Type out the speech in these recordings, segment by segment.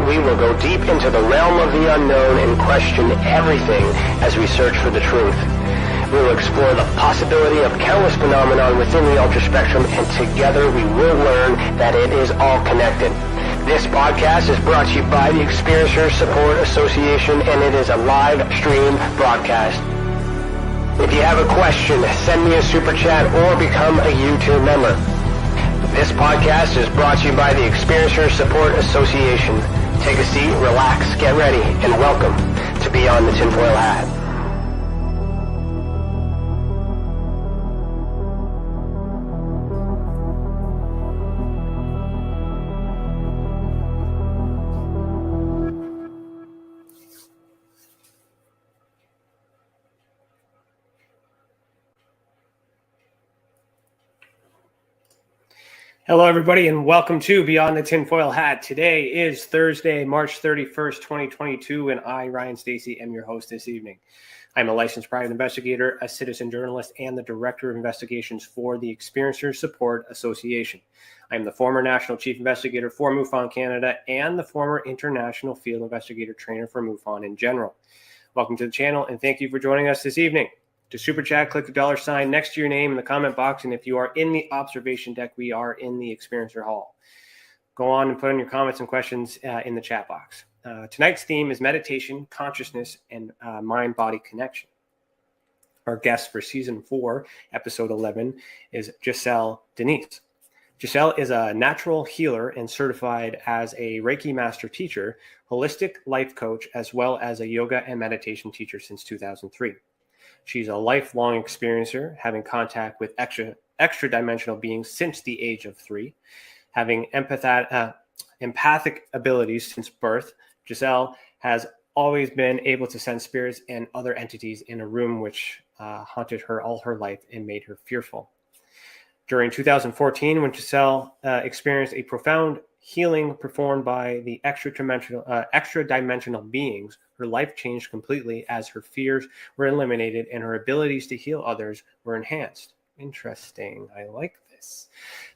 we will go deep into the realm of the unknown and question everything as we search for the truth. We will explore the possibility of countless phenomena within the ultra spectrum, and together we will learn that it is all connected. This podcast is brought to you by the Experiencer Support Association, and it is a live stream broadcast. If you have a question, send me a super chat or become a YouTube member. This podcast is brought to you by the Experiencer Support Association. Take a seat, relax, get ready, and welcome to Beyond the Tinfoil Hat. Hello, everybody, and welcome to Beyond the Tinfoil Hat. Today is Thursday, March 31st, 2022, and I, Ryan Stacey, am your host this evening. I'm a licensed private investigator, a citizen journalist, and the Director of Investigations for the Experiencer Support Association. I am the former National Chief Investigator for MUFON Canada and the former International Field Investigator Trainer for MUFON in general. Welcome to the channel, and thank you for joining us this evening. To super chat, click the $ next to your name in the comment box. And if you are in the observation deck, we are in the Experiencer Hall. Go on and put in your comments and questions in the chat box. Tonight's theme is meditation, consciousness, and mind-body connection. Our guest for season 4, episode 11, is Giselle Denisse. Giselle is a natural healer and certified as a Reiki Master teacher, holistic life coach, as well as a yoga and meditation teacher since 2003. She's a lifelong experiencer, having contact with extra-dimensional beings since the age of 3. Having empathic abilities since birth, Giselle has always been able to sense spirits and other entities in a room which haunted her all her life and made her fearful. During 2014, when Giselle experienced a profound healing performed by the extra-dimensional beings, her life changed completely as her fears were eliminated and her abilities to heal others were enhanced. Interesting. I like this.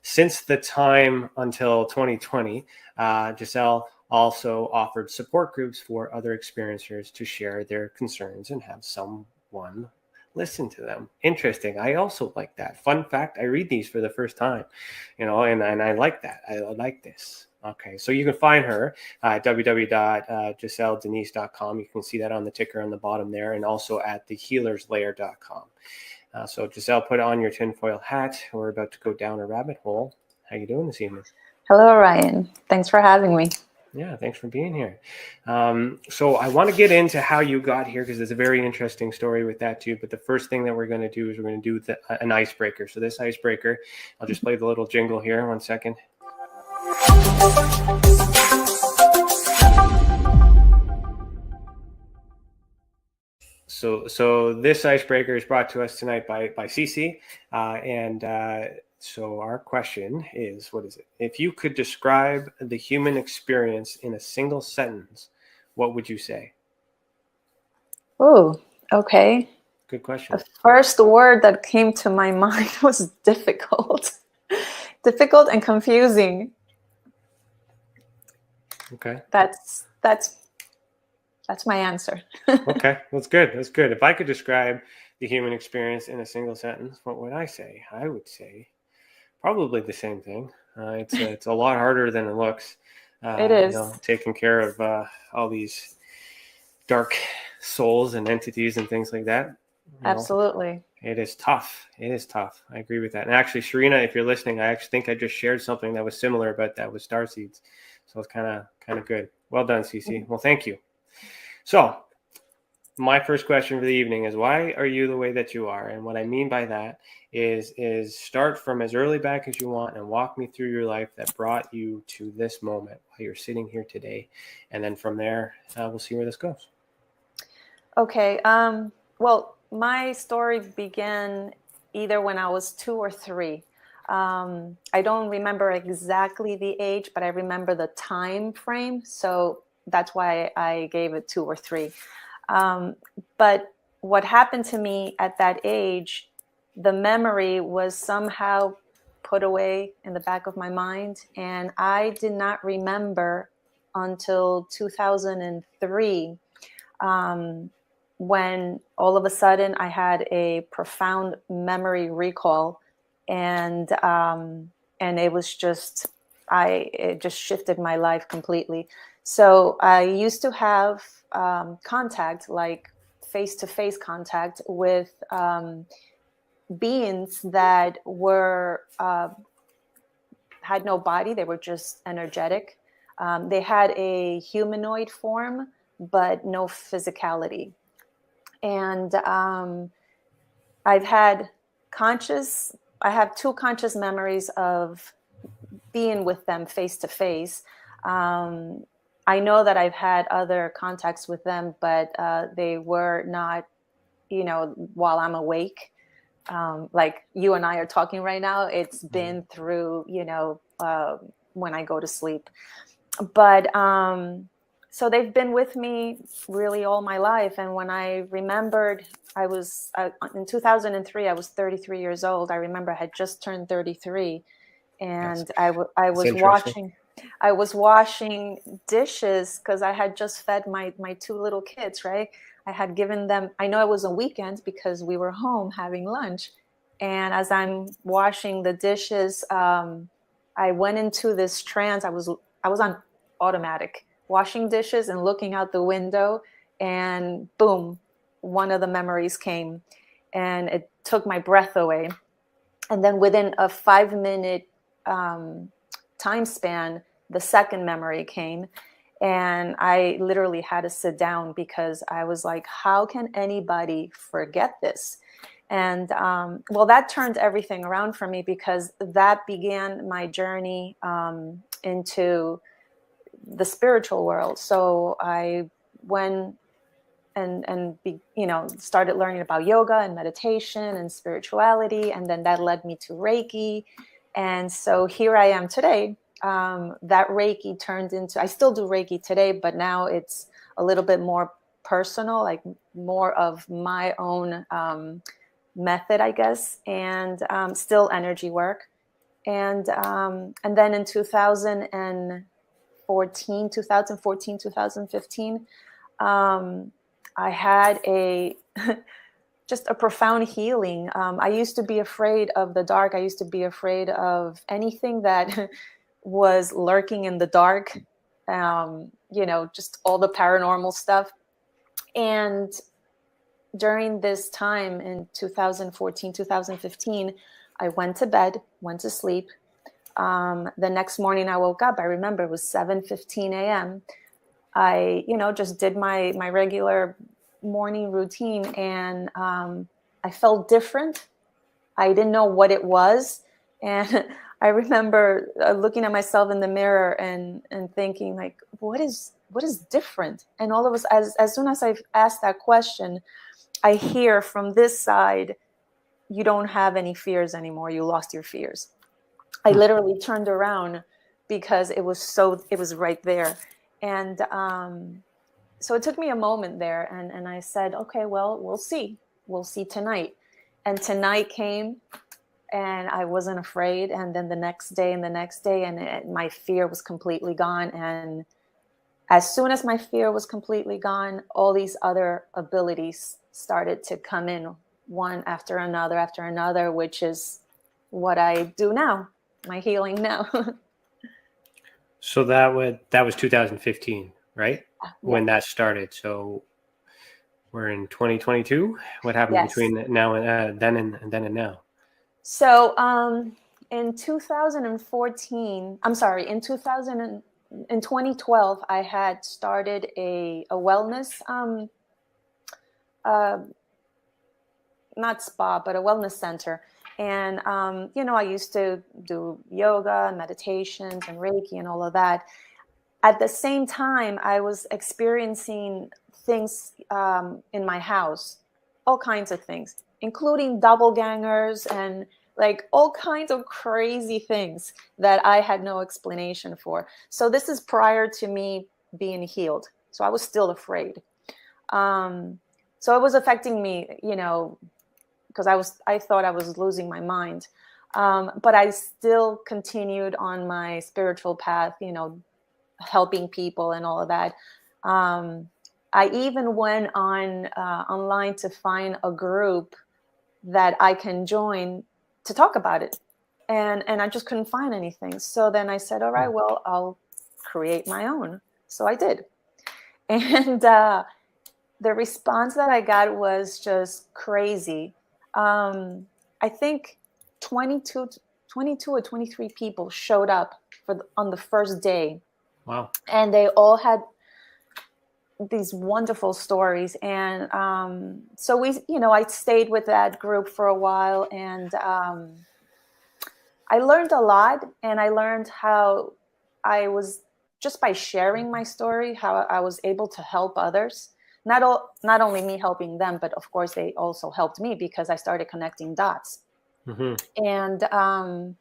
Since the time until 2020, Giselle also offered support groups for other experiencers to share their concerns and have someone listen to them. Interesting. I also like that. Fun fact, I read these for the first time, and I like that. I like this. Okay, so you can find her at www.giselledenisse.com. You can see that on the ticker on the bottom there, and also at thehealerslayer.com. So Giselle, put on your tinfoil hat. We're about to go down a rabbit hole. How you doing this evening? Hello, Ryan. Thanks for having me. Yeah, thanks for being here. So I want to get into how you got here because there's a very interesting story with that too. But the first thing that we're going to do is we're going to do an icebreaker. So this icebreaker, I'll just play the little jingle here. 1 second. So this icebreaker is brought to us tonight by Cece, so our question is, what is it? If you could describe the human experience in a single sentence, what would you say? Oh, okay. Good question. The first word that came to my mind was difficult. Difficult and confusing. Okay. That's my answer. Okay, that's good. That's good. If I could describe the human experience in a single sentence, what would I say? I would say probably the same thing. It's a lot harder than it looks. It is. Taking care of all these dark souls and entities and things like that. Absolutely. It is tough. It is tough. I agree with that. And actually, Sharina, if you're listening, I actually think I just shared something that was similar about that with starseeds. So it's kind of good. Well done, Cece. Well, thank you. So my first question for the evening is, why are you the way that you are? And what I mean by that is start from as early back as you want and walk me through your life that brought you to this moment while you're sitting here today. And then from there, we'll see where this goes. Okay. Well, my story began either when I was 2 or 3. I don't remember exactly the age, but I remember the time frame. So that's why I gave it 2 or 3. But what happened to me at that age, the memory was somehow put away in the back of my mind. And I did not remember until 2003, when all of a sudden I had a profound memory recall, and it was just, it just shifted my life completely. So I used to have contact, like face-to-face contact with beings that were had no body. They were just energetic. They had a humanoid form, but no physicality. And I have two conscious memories of being with them face to face. I know that I've had other contacts with them, but they were not, while I'm awake. Like you and I are talking right now, it's been through, when I go to sleep. But so they've been with me really all my life. And when I remembered, in 2003, I was 33 years old. I remember I had just turned 33, and I was washing dishes because I had just fed my two little kids, right? I had given them, I know it was a weekend because we were home having lunch. And as I'm washing the dishes, I went into this trance. I was on automatic, washing dishes and looking out the window, and boom, one of the memories came, and it took my breath away. And then within a 5-minute time span, the second memory came, and I literally had to sit down because I was like, how can anybody forget this? And well, that turned everything around for me, because that began my journey into the spiritual world. So I went and started learning about yoga and meditation and spirituality, and then that led me to Reiki. And so here I am today. That Reiki turned into, I still do Reiki today, but now it's a little bit more personal, like more of my own method, I guess, and still energy work. And then in 2014, 2015, I had just a profound healing. I used to be afraid of the dark. I used to be afraid of anything that was lurking in the dark, just all the paranormal stuff. And during this time in 2014, 2015, I went to bed, went to sleep. The next morning I woke up. I remember it was 7:15 a.m. I, just did my regular morning routine, and I felt different. I didn't know what it was. And I remember looking at myself in the mirror and thinking, like, what is different? And all of us, as soon as I asked that question, I hear from this side, you don't have any fears anymore. You lost your fears. I literally turned around because it was right there. And so it took me a moment there, and I said, okay, well, we'll see tonight. And tonight came, and I wasn't afraid. And then the next day, and my fear was completely gone. And as soon as my fear was completely gone, all these other abilities started to come in, one after another, which is what I do now, my healing now. So that was 2015, right? Yeah. When that started. So we're in 2022. What happened between now and then and now? So in 2012, I had started a wellness, not spa, but a wellness center. And, I used to do yoga, meditations, and Reiki and all of that. At the same time, I was experiencing things in my house, all kinds of things, including doppelgangers and like all kinds of crazy things that I had no explanation for. So this is prior to me being healed. So I was still afraid. So it was affecting me, because I thought I was losing my mind. But I still continued on my spiritual path, helping people and all of that. I even went on online to find a group that I can join to talk about it. And I just couldn't find anything. So then I said, all right, well, I'll create my own. So I did. And the response that I got was just crazy. I think 22 or 23 people showed up on the first day. Wow. And they all had these wonderful stories. And so I stayed with that group for a while, and I learned a lot. And I learned how I was, just by sharing my story, how I was able to help others. Not only me helping them, but of course they also helped me, because I started connecting dots. Mm-hmm. And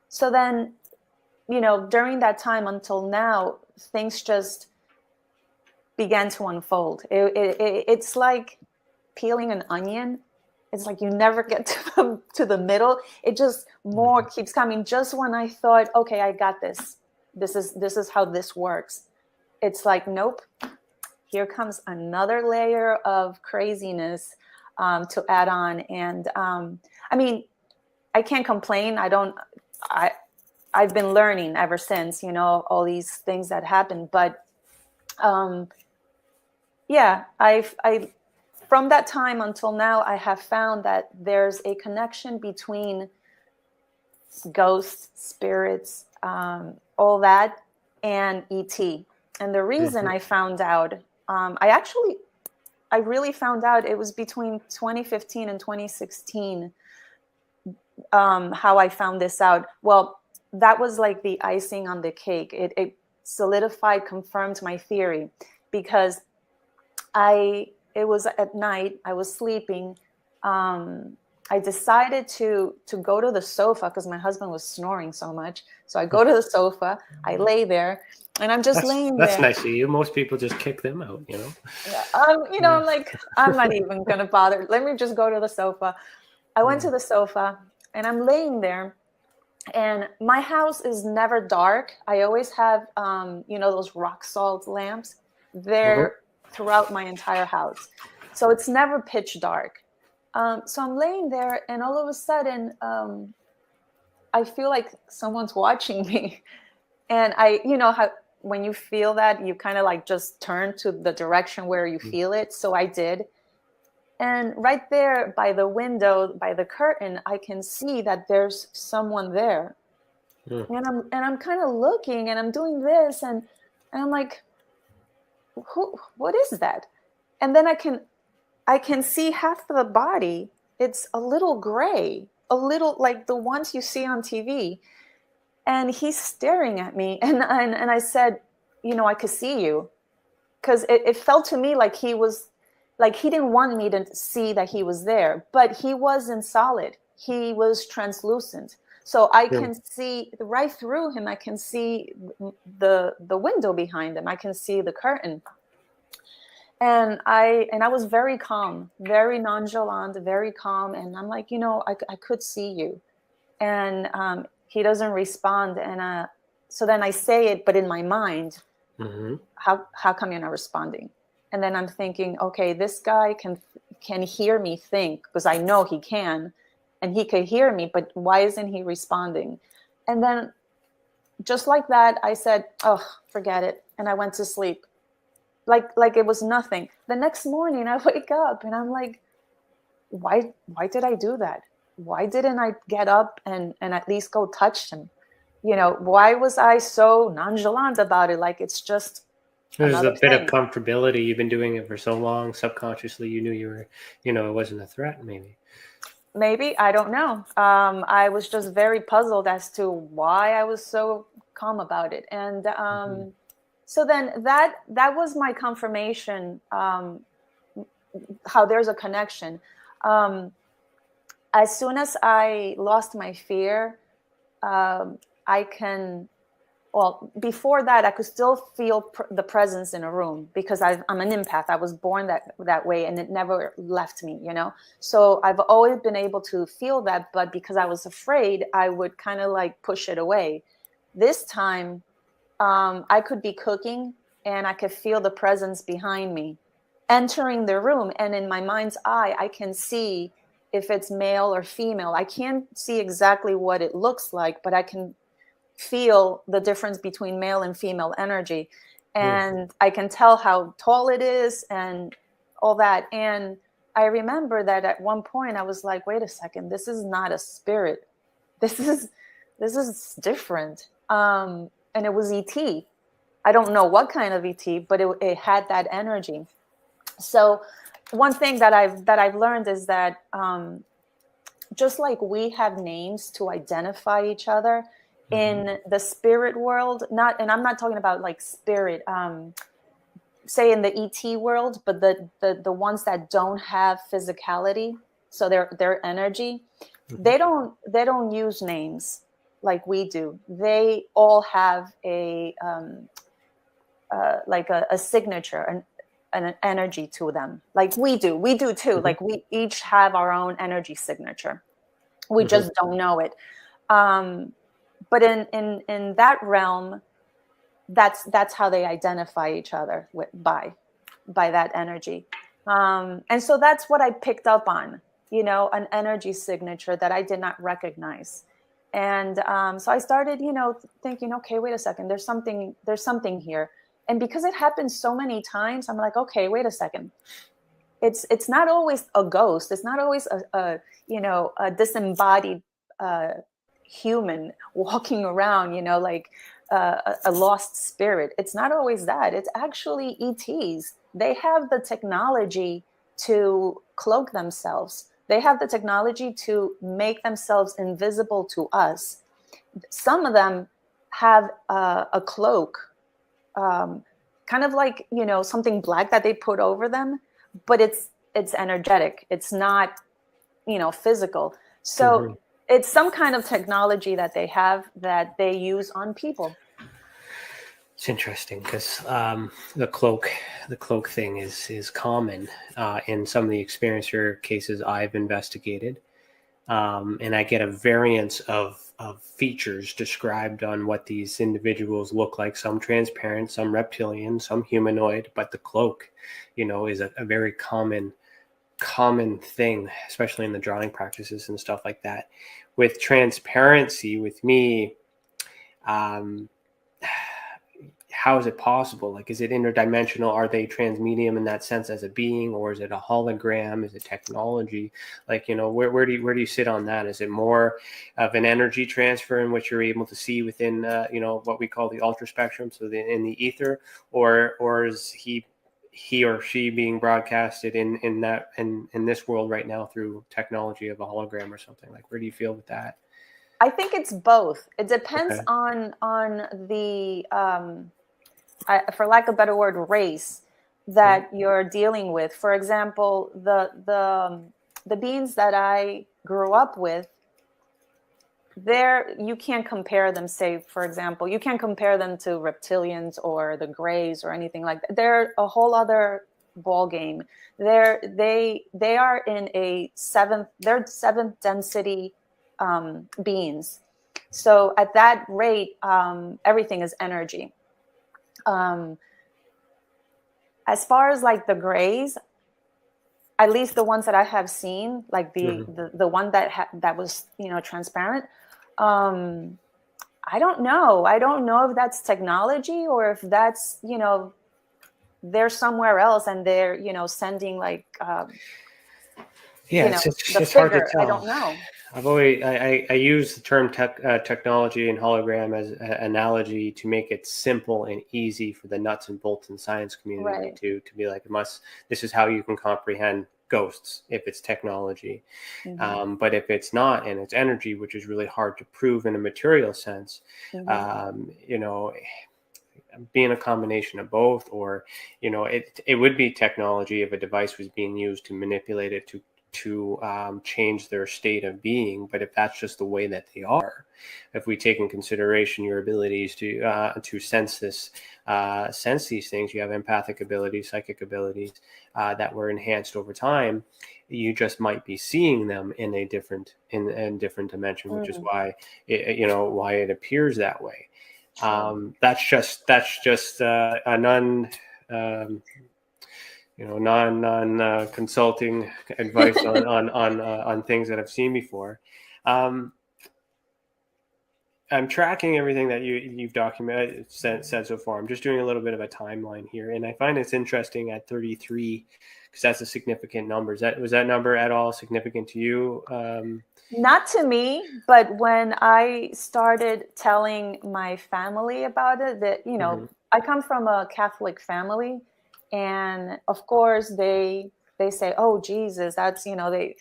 so then, during that time until now, things just began to unfold. It's like peeling an onion. It's like you never get to the middle. It just more keeps coming. Just when I thought, okay, I got this. This is how this works. It's like, nope. Here comes another layer of craziness to add on. And I mean, I can't complain. I've been learning ever since, all these things that happen. But yeah, from that time until now, I have found that there's a connection between ghosts, spirits, all that, and ET. And the reason I found out, I really found out it was between 2015 and 2016, how I found this out. Well, that was like the icing on the cake. It solidified, confirmed my theory, because it was at night, I was sleeping. I decided to go to the sofa because my husband was snoring so much. So I go to the sofa, I lay there, and I'm just laying there. That's nice of you. Most people just kick them out, Yeah, I'm like, I'm not even going to bother. Let me just go to the sofa. I went to the sofa, and I'm laying there. And my house is never dark. I always have, those rock salt lamps there throughout my entire house. So it's never pitch dark. So I'm laying there, and all of a sudden, I feel like someone's watching me. And how when you feel that, you kind of like just turn to the direction where you feel it. So I did. And right there by the window, by the curtain, I can see that there's someone there. And I'm kind of looking, and I'm doing this, and I'm like, what is that? And then I can see half of the body. It's a little gray, a little like the ones you see on TV. And he's staring at me. And I said, I could see you. Because it felt to me like he didn't want me to see that he was there. But he wasn't solid. He was translucent. So I can see right through him. I can see the window behind him. I can see the curtain. And I was very calm, very nonchalant, very calm. And I'm like, I could see you. And he doesn't respond. And so then I say it, but in my mind, how come you're not responding? And then I'm thinking, okay, this guy can hear me think, because I know he can, and he could hear me, but why isn't he responding? And then just like that, I said, oh, forget it. And I went to sleep. Like it was nothing. The next morning I wake up and I'm like, why did I do that? Why didn't I get up and at least go touch him? Why was I so nonchalant about it? Like, it's just there's a bit of comfortability. You've been doing it for so long. Subconsciously, you knew you were, it wasn't a threat, maybe. I don't know. I was just very puzzled as to why I was so calm about it. And so then that was my confirmation, how there's a connection. As soon as I lost my fear, before that, I could still feel the presence in a room, because I'm an empath. I was born that way, and it never left me, So I've always been able to feel that, but because I was afraid, I would kind of like push it away. This time, I could be cooking and I could feel the presence behind me entering the room. And in my mind's eye, I can see if it's male or female. I can't see exactly what it looks like, but I can feel the difference between male and female energy. And I can tell how tall it is and all that. And I remember that at one point I was like, wait a second, this is not a spirit. This is different. And it was ET. I don't know what kind of ET, but it had that energy. So one thing that I've learned is that just like we have names to identify each other in the spirit world, and I'm not talking about like spirit, say in the ET world, but the ones that don't have physicality, so their energy, they don't use names like we do. They all have a like a signature, an energy to them, like we do too. Like we each have our own energy signature. We just don't know it. But in that realm, that's how they identify each other by that energy. And so that's what I picked up on, an energy signature that I did not recognize. And so I started, thinking, okay, wait a second, there's something here. And because it happens so many times, I'm like, okay, wait a second. It's not always a ghost. It's not always a disembodied human walking around, like a lost spirit. It's not always that. It's actually ETs. They have the technology to cloak themselves. They have the technology to make themselves invisible to us. Some of them have a cloak, kind of like, something black that they put over them, but it's energetic. It's not, physical. So it's some kind of technology that they have that they use on people. It's interesting because the cloak thing is common in some of the experiencer cases I've investigated, and I get a variance of features described on what these individuals look like. Some transparent, some reptilian, some humanoid, but the cloak, is a very common thing, especially in the drawing practices and stuff like that. With transparency, with me, how is it possible? Like, is it interdimensional? Are they transmedium in that sense as a being, or is it a hologram? Is it technology? Like, where do you sit on that? Is it more of an energy transfer in which you're able to see within, what we call the ultra spectrum, so in the ether, or is he or she being broadcasted in this world right now through technology of a hologram or something? Like, where do you feel with that? I think it's both. It depends on the for lack of a better word, race that you're dealing with. For example, the beings that I grew up with, you can't compare them. Say, for example, you can't compare them to reptilians or the Greys or anything like that. They're a whole other ball game. They are in they're seventh density beings. So at that rate, everything is energy. As far as like the Greys, at least the ones that I have seen, like the one that was transparent, I don't know if that's technology or if that's they're somewhere else and they're sending like it's hard to tell. I don't know. I use the term technology and hologram as an analogy to make it simple and easy for the nuts and bolts in science community to be like, this is how you can comprehend ghosts if it's technology. But if it's not, and it's energy, which is really hard to prove in a material sense, being a combination of both, or it would be technology if a device was being used to manipulate it to change their state of being. But if that's just the way that they are, if we take in consideration your abilities to sense these things, you have empathic abilities, psychic abilities that were enhanced over time. You just might be seeing them in a different dimension, which is why why it appears that way. That's just non consulting advice on things that I've seen before. I'm tracking everything that you've documented said so far. I'm just doing a little bit of a timeline here, and I find it's interesting at 33 because that's a significant number. Was that number at all significant to you? Not to me, but when I started telling my family about it, that I come from a Catholic family, and of course they say, "Oh, Jesus, that's they."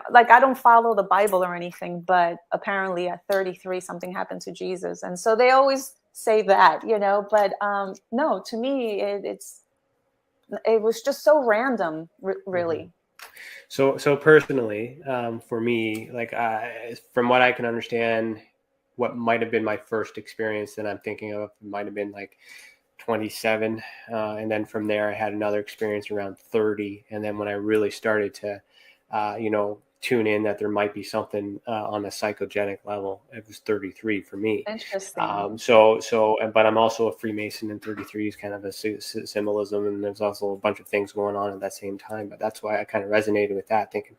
Like I don't follow the Bible or anything, but apparently at 33 something happened to Jesus, and so they always say that, but no, to me it was just so random, really. So personally, for me, like from what I can understand, what might have been my first experience that I'm thinking of might have been like 27, and then from there I had another experience around 30, and then when I really started to tune in that there might be something on a psychogenic level, it was 33 for me. Interesting. But I'm also a Freemason, and 33 is kind of a symbolism, and there's also a bunch of things going on at that same time. But that's why I kind of resonated with that, thinking,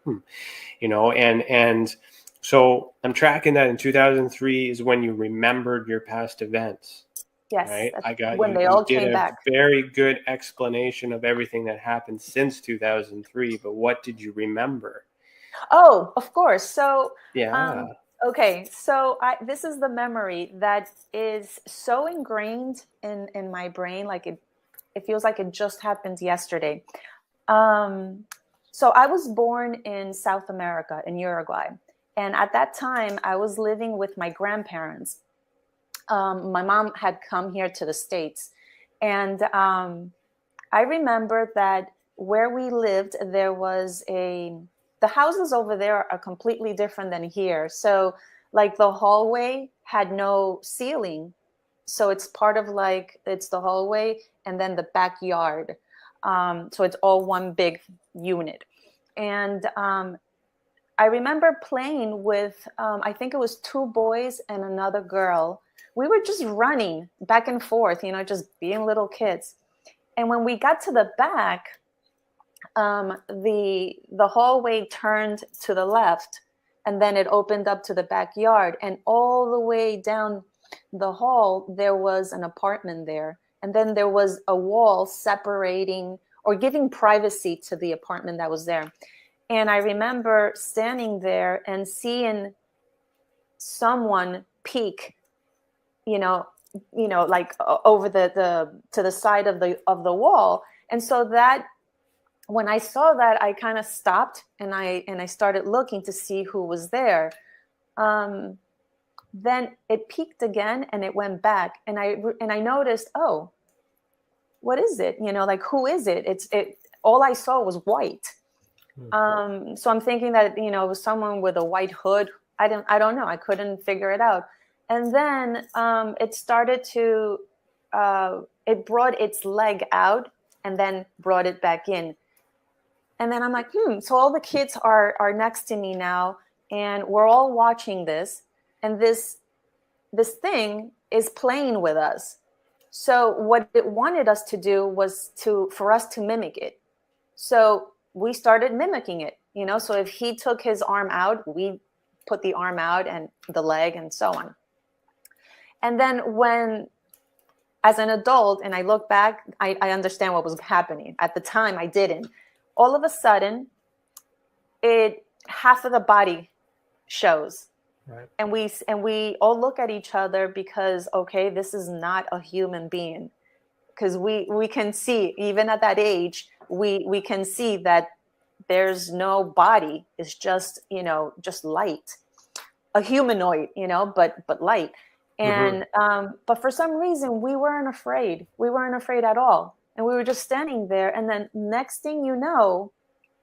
and so I'm tracking that in 2003 is when you remembered your past events. Yes, right. I got when you. they all did came a back. very good explanation of everything that happened since 2003. But what did you remember? Oh, of course. So, yeah. Okay. So this is the memory that is so ingrained in my brain. Like it feels like it just happened yesterday. So I was born in South America, in Uruguay. And at that time I was living with my grandparents. My mom had come here to the States. And I remember that where we lived, there was the houses over there are completely different than here. So like the hallway had no ceiling. So it's part of it's the hallway and then the backyard. So it's all one big unit. And I remember playing with, I think it was 2 boys and another girl. We were just running back and forth, just being little kids. And when we got to the back, the hallway turned to the left, and then it opened up to the backyard, and all the way down the hall there was an apartment there, and then there was a wall separating or giving privacy to the apartment that was there. And I remember standing there and seeing someone peek, like over to the side of the wall. And so that when I saw that, I kind of stopped and I started looking to see who was there. Then it peaked again and it went back, and I noticed, oh, what is it? Like, who is it? All I saw was white. So I'm thinking that it was someone with a white hood. I don't know. I couldn't figure it out. And then it started to it brought its leg out and then brought it back in. And then I'm like, so all the kids are next to me now, and we're all watching this, and this thing is playing with us. So what it wanted us to do was for us to mimic it. So we started mimicking it, so if he took his arm out, we put the arm out and the leg and so on. And then as an adult, and I look back, I understand what was happening. At the time, I didn't. All of a sudden, half of the body shows. Right. And we all look at each other because, okay, this is not a human being. Because we can see, even at that age, we can see that there's no body. It's just, just light. A humanoid, but light. And but for some reason, we weren't afraid. We weren't afraid at all. And we were just standing there. And then next thing you know,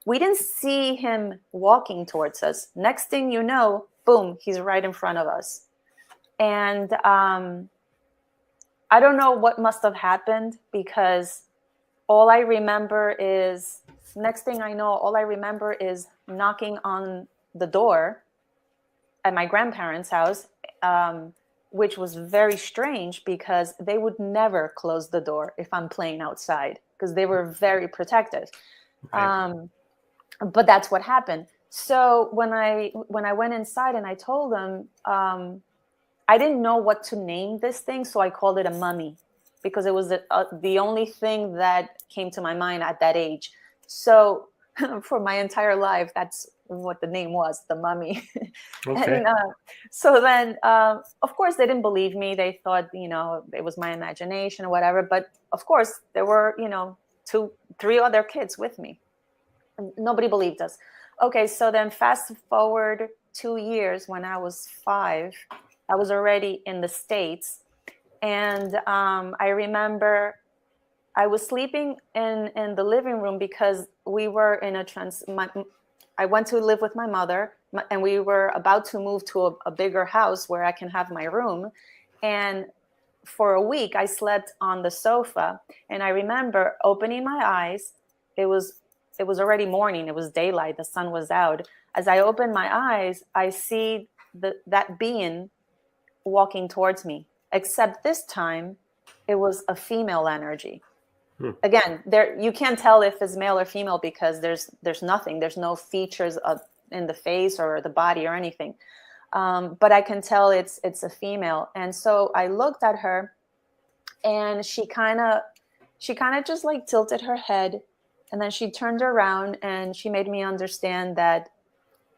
we didn't see him walking towards us. Next thing you know, boom, he's right in front of us. And I don't know what must have happened, because all I remember is, next thing I know, all I remember is knocking on the door at my grandparents' house. which was very strange because they would never close the door if I'm playing outside because they were very protective. Right. But that's what happened. So when I went inside and I told them, I didn't know what to name this thing, so I called it a mummy because it was the only thing that came to my mind at that age. So for my entire life, that's what the name was, the mummy. Okay. And so then, of course, they didn't believe me. They thought, it was my imagination or whatever. But of course, there were, 3 other kids with me. Nobody believed us. Okay, so then fast forward 2 years, when I was 5, I was already in the States. And I remember I was sleeping in the living room because we were in I went to live with my mother, and we were about to move to a bigger house where I can have my room. And for a week, I slept on the sofa. And I remember opening my eyes. It was already morning. It was daylight. The sun was out. As I opened my eyes, I see that being walking towards me, except this time it was a female energy. Again, you can't tell if it's male or female because there's nothing. There's no features in the face or the body or anything. But I can tell it's a female. And so I looked at her, and she kind of just like tilted her head, and then she turned around and she made me understand that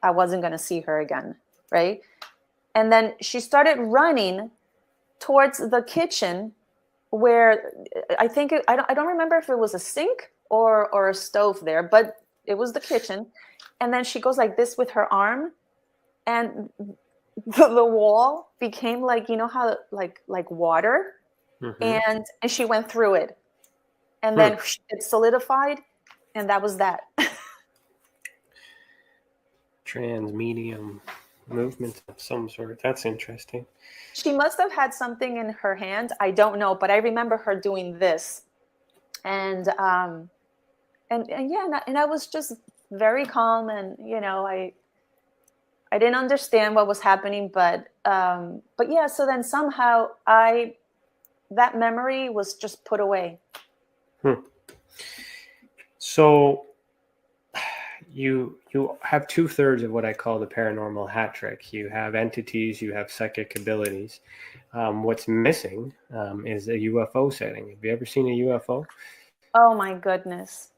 I wasn't going to see her again, right? And then she started running towards the kitchen, where I think I don't remember if it was a sink or a stove there, but it was the kitchen. And then she goes like this with her arm, and the wall became like, how like water, and she went through it, and then it solidified, and that was that. Transmedium movement of some sort. That's interesting. She must have had something in her hand. I don't know, but I remember her doing this, and yeah, and I was just very calm, and I didn't understand what was happening, but yeah. So then somehow that memory was just put away. So you have 2/3 of what I call the paranormal hat trick. You have entities, you have psychic abilities. What's missing is a UFO sighting. Have you ever seen a UFO? Oh my goodness.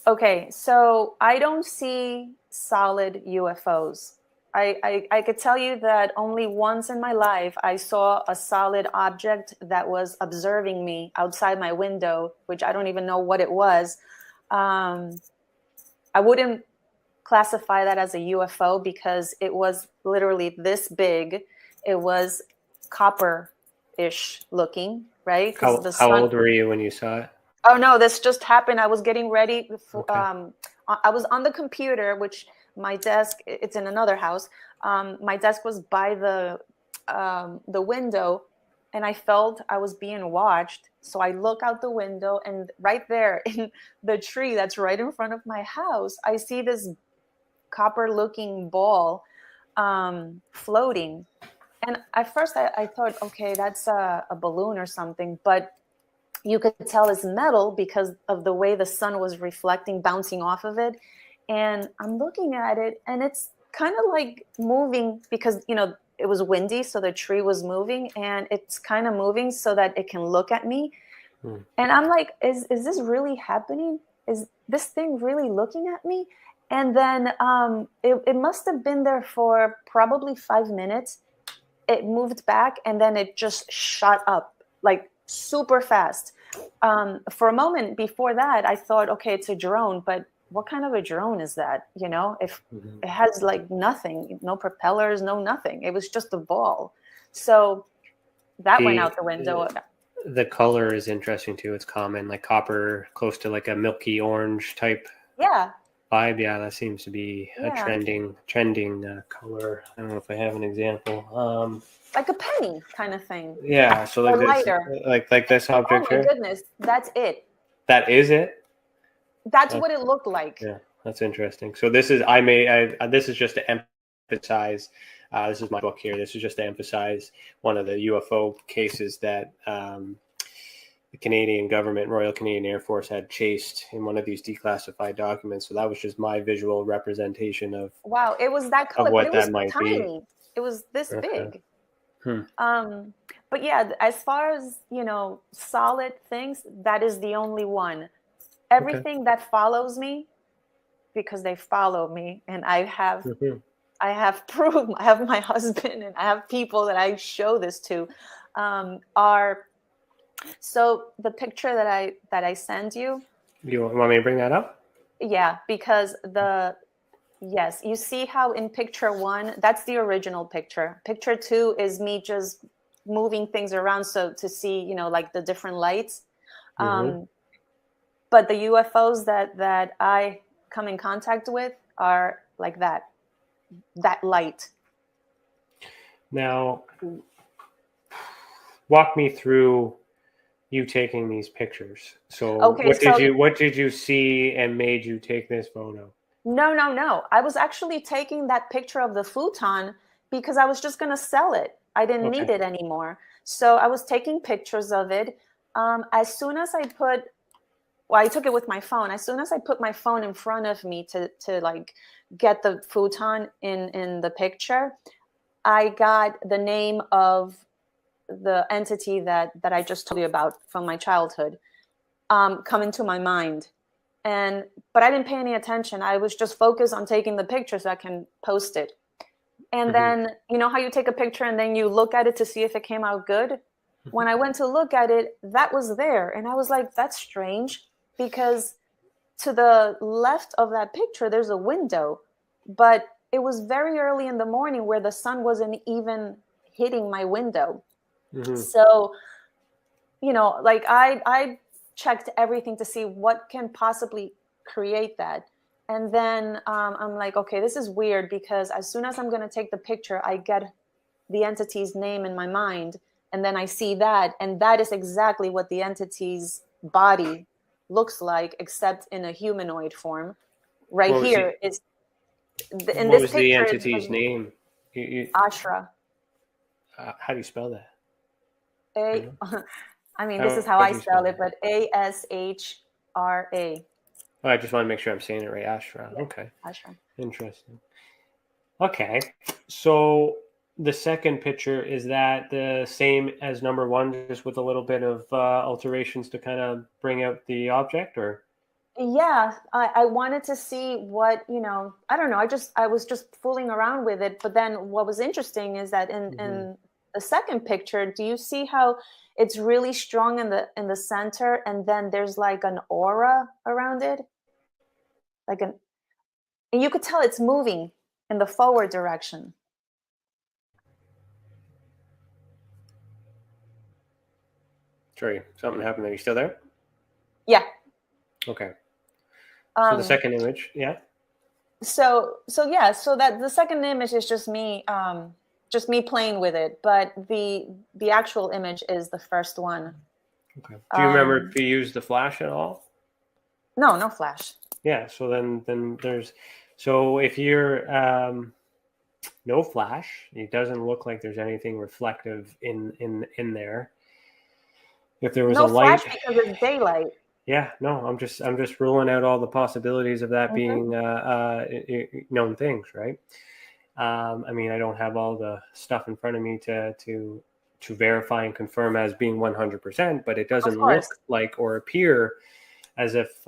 Okay, so I don't see solid UFOs. I could tell you that only once in my life I saw a solid object that was observing me outside my window, which I don't even know what it was. I wouldn't classify that as a UFO because it was literally this big. It was copper-ish looking, right? How old were you when you saw it? Oh no, this just happened. I was getting ready. Okay. I was on the computer, which my desk, it's in another house. My desk was by the window, and I felt I was being watched. So I look out the window, and right there in the tree that's right in front of my house, I see this copper-looking ball floating. And at first I thought, okay, that's a balloon or something, but you could tell it's metal because of the way the sun was reflecting, bouncing off of it. And I'm looking at it, and it's kind of like moving because, it was windy, so the tree was moving, and it's kind of moving so that it can look at me. And I'm like, is this really happening? Is this thing really looking at me? And then it must have been there for probably 5 minutes. It moved back, and then it just shot up like super fast. For a moment before that, I thought, okay, it's a drone, but what kind of a drone is that? If it has like nothing, no propellers, no nothing. It was just a ball. So that went out the window. The color is interesting too. It's common, like copper, close to like a milky orange type vibe. Yeah, that seems to be a trending color. I don't know if I have an example. Like a penny kind of thing. Yeah, so like this, like this object here. Oh my goodness, that's it. That is it. That's what it looked like. Yeah, that's interesting. So this is this is just to emphasize This is my book here. This is just to emphasize one of the UFO cases that the Canadian government, Royal Canadian Air Force, had chased in one of these declassified documents. So that was just my visual representation of Wow, it was that color, but what it that was might be. tiny. It was this Okay. big. But yeah, as far as, solid things, that is the only one. Everything that follows me, because they follow me, and I have proof. I have my husband, and I have people that I show this to. Are so the picture that I send you. You want me to bring that up? Yeah, because yes, you see how in picture 1, that's the original picture. Picture 2 is me just moving things around so to see, like the different lights. But the UFOs that I come in contact with are like that light. Now, walk me through you taking these pictures. So Okay, what did you see and made you take this photo? No. I was actually taking that picture of the futon because I was just going to sell it. I didn't need it anymore. So I was taking pictures of it. As soon as I I took it with my phone. As soon as I put my phone in front of me to like get the futon in the picture, I got the name of the entity that I just told you about from my childhood come into my mind. But I didn't pay any attention. I was just focused on taking the picture so I can post it. And then, you know how you take a picture and then you look at it to see if it came out good? When I went to look at it, that was there. And I was like, that's strange, because to the left of that picture, there's a window. But it was very early in the morning where the sun wasn't even hitting my window. So, like I checked everything to see what can possibly create that. And then I'm like, okay, this is weird, because as soon as I'm going to take the picture, I get the entity's name in my mind. And then I see that. And that is exactly what the entity's body looks like, except in a humanoid form. Right here is in what this was picture. The entity's name? Ashra. How do you spell that? This is how I spell it, but ASHRA. Oh, I just want to make sure I'm saying it right. Ashra. Yeah. Okay. Ashra. Interesting. Okay. So the second picture, is that the same as number 1, just with a little bit of alterations to kind of bring out the object, or? Yeah, I wanted to see what, I don't know. I was just fooling around with it. But then what was interesting is that in the second picture, do you see how it's really strong in the center, and then there's like an aura around it? And you could tell it's moving in the forward direction. Sorry, something happened. Are you still there? Yeah. Okay. So the second image, yeah. So that the second image is just me playing with it, but the actual image is the first one. Okay. Do you remember if you used the flash at all? No flash. Yeah. So then there's, so if you're no flash, it doesn't look like there's anything reflective in there. If there was a light, flash because it's daylight. Yeah, no, I'm just ruling out all the possibilities of that being known things, right? I mean, I don't have all the stuff in front of me to verify and confirm as being 100%, but it doesn't look like or appear as if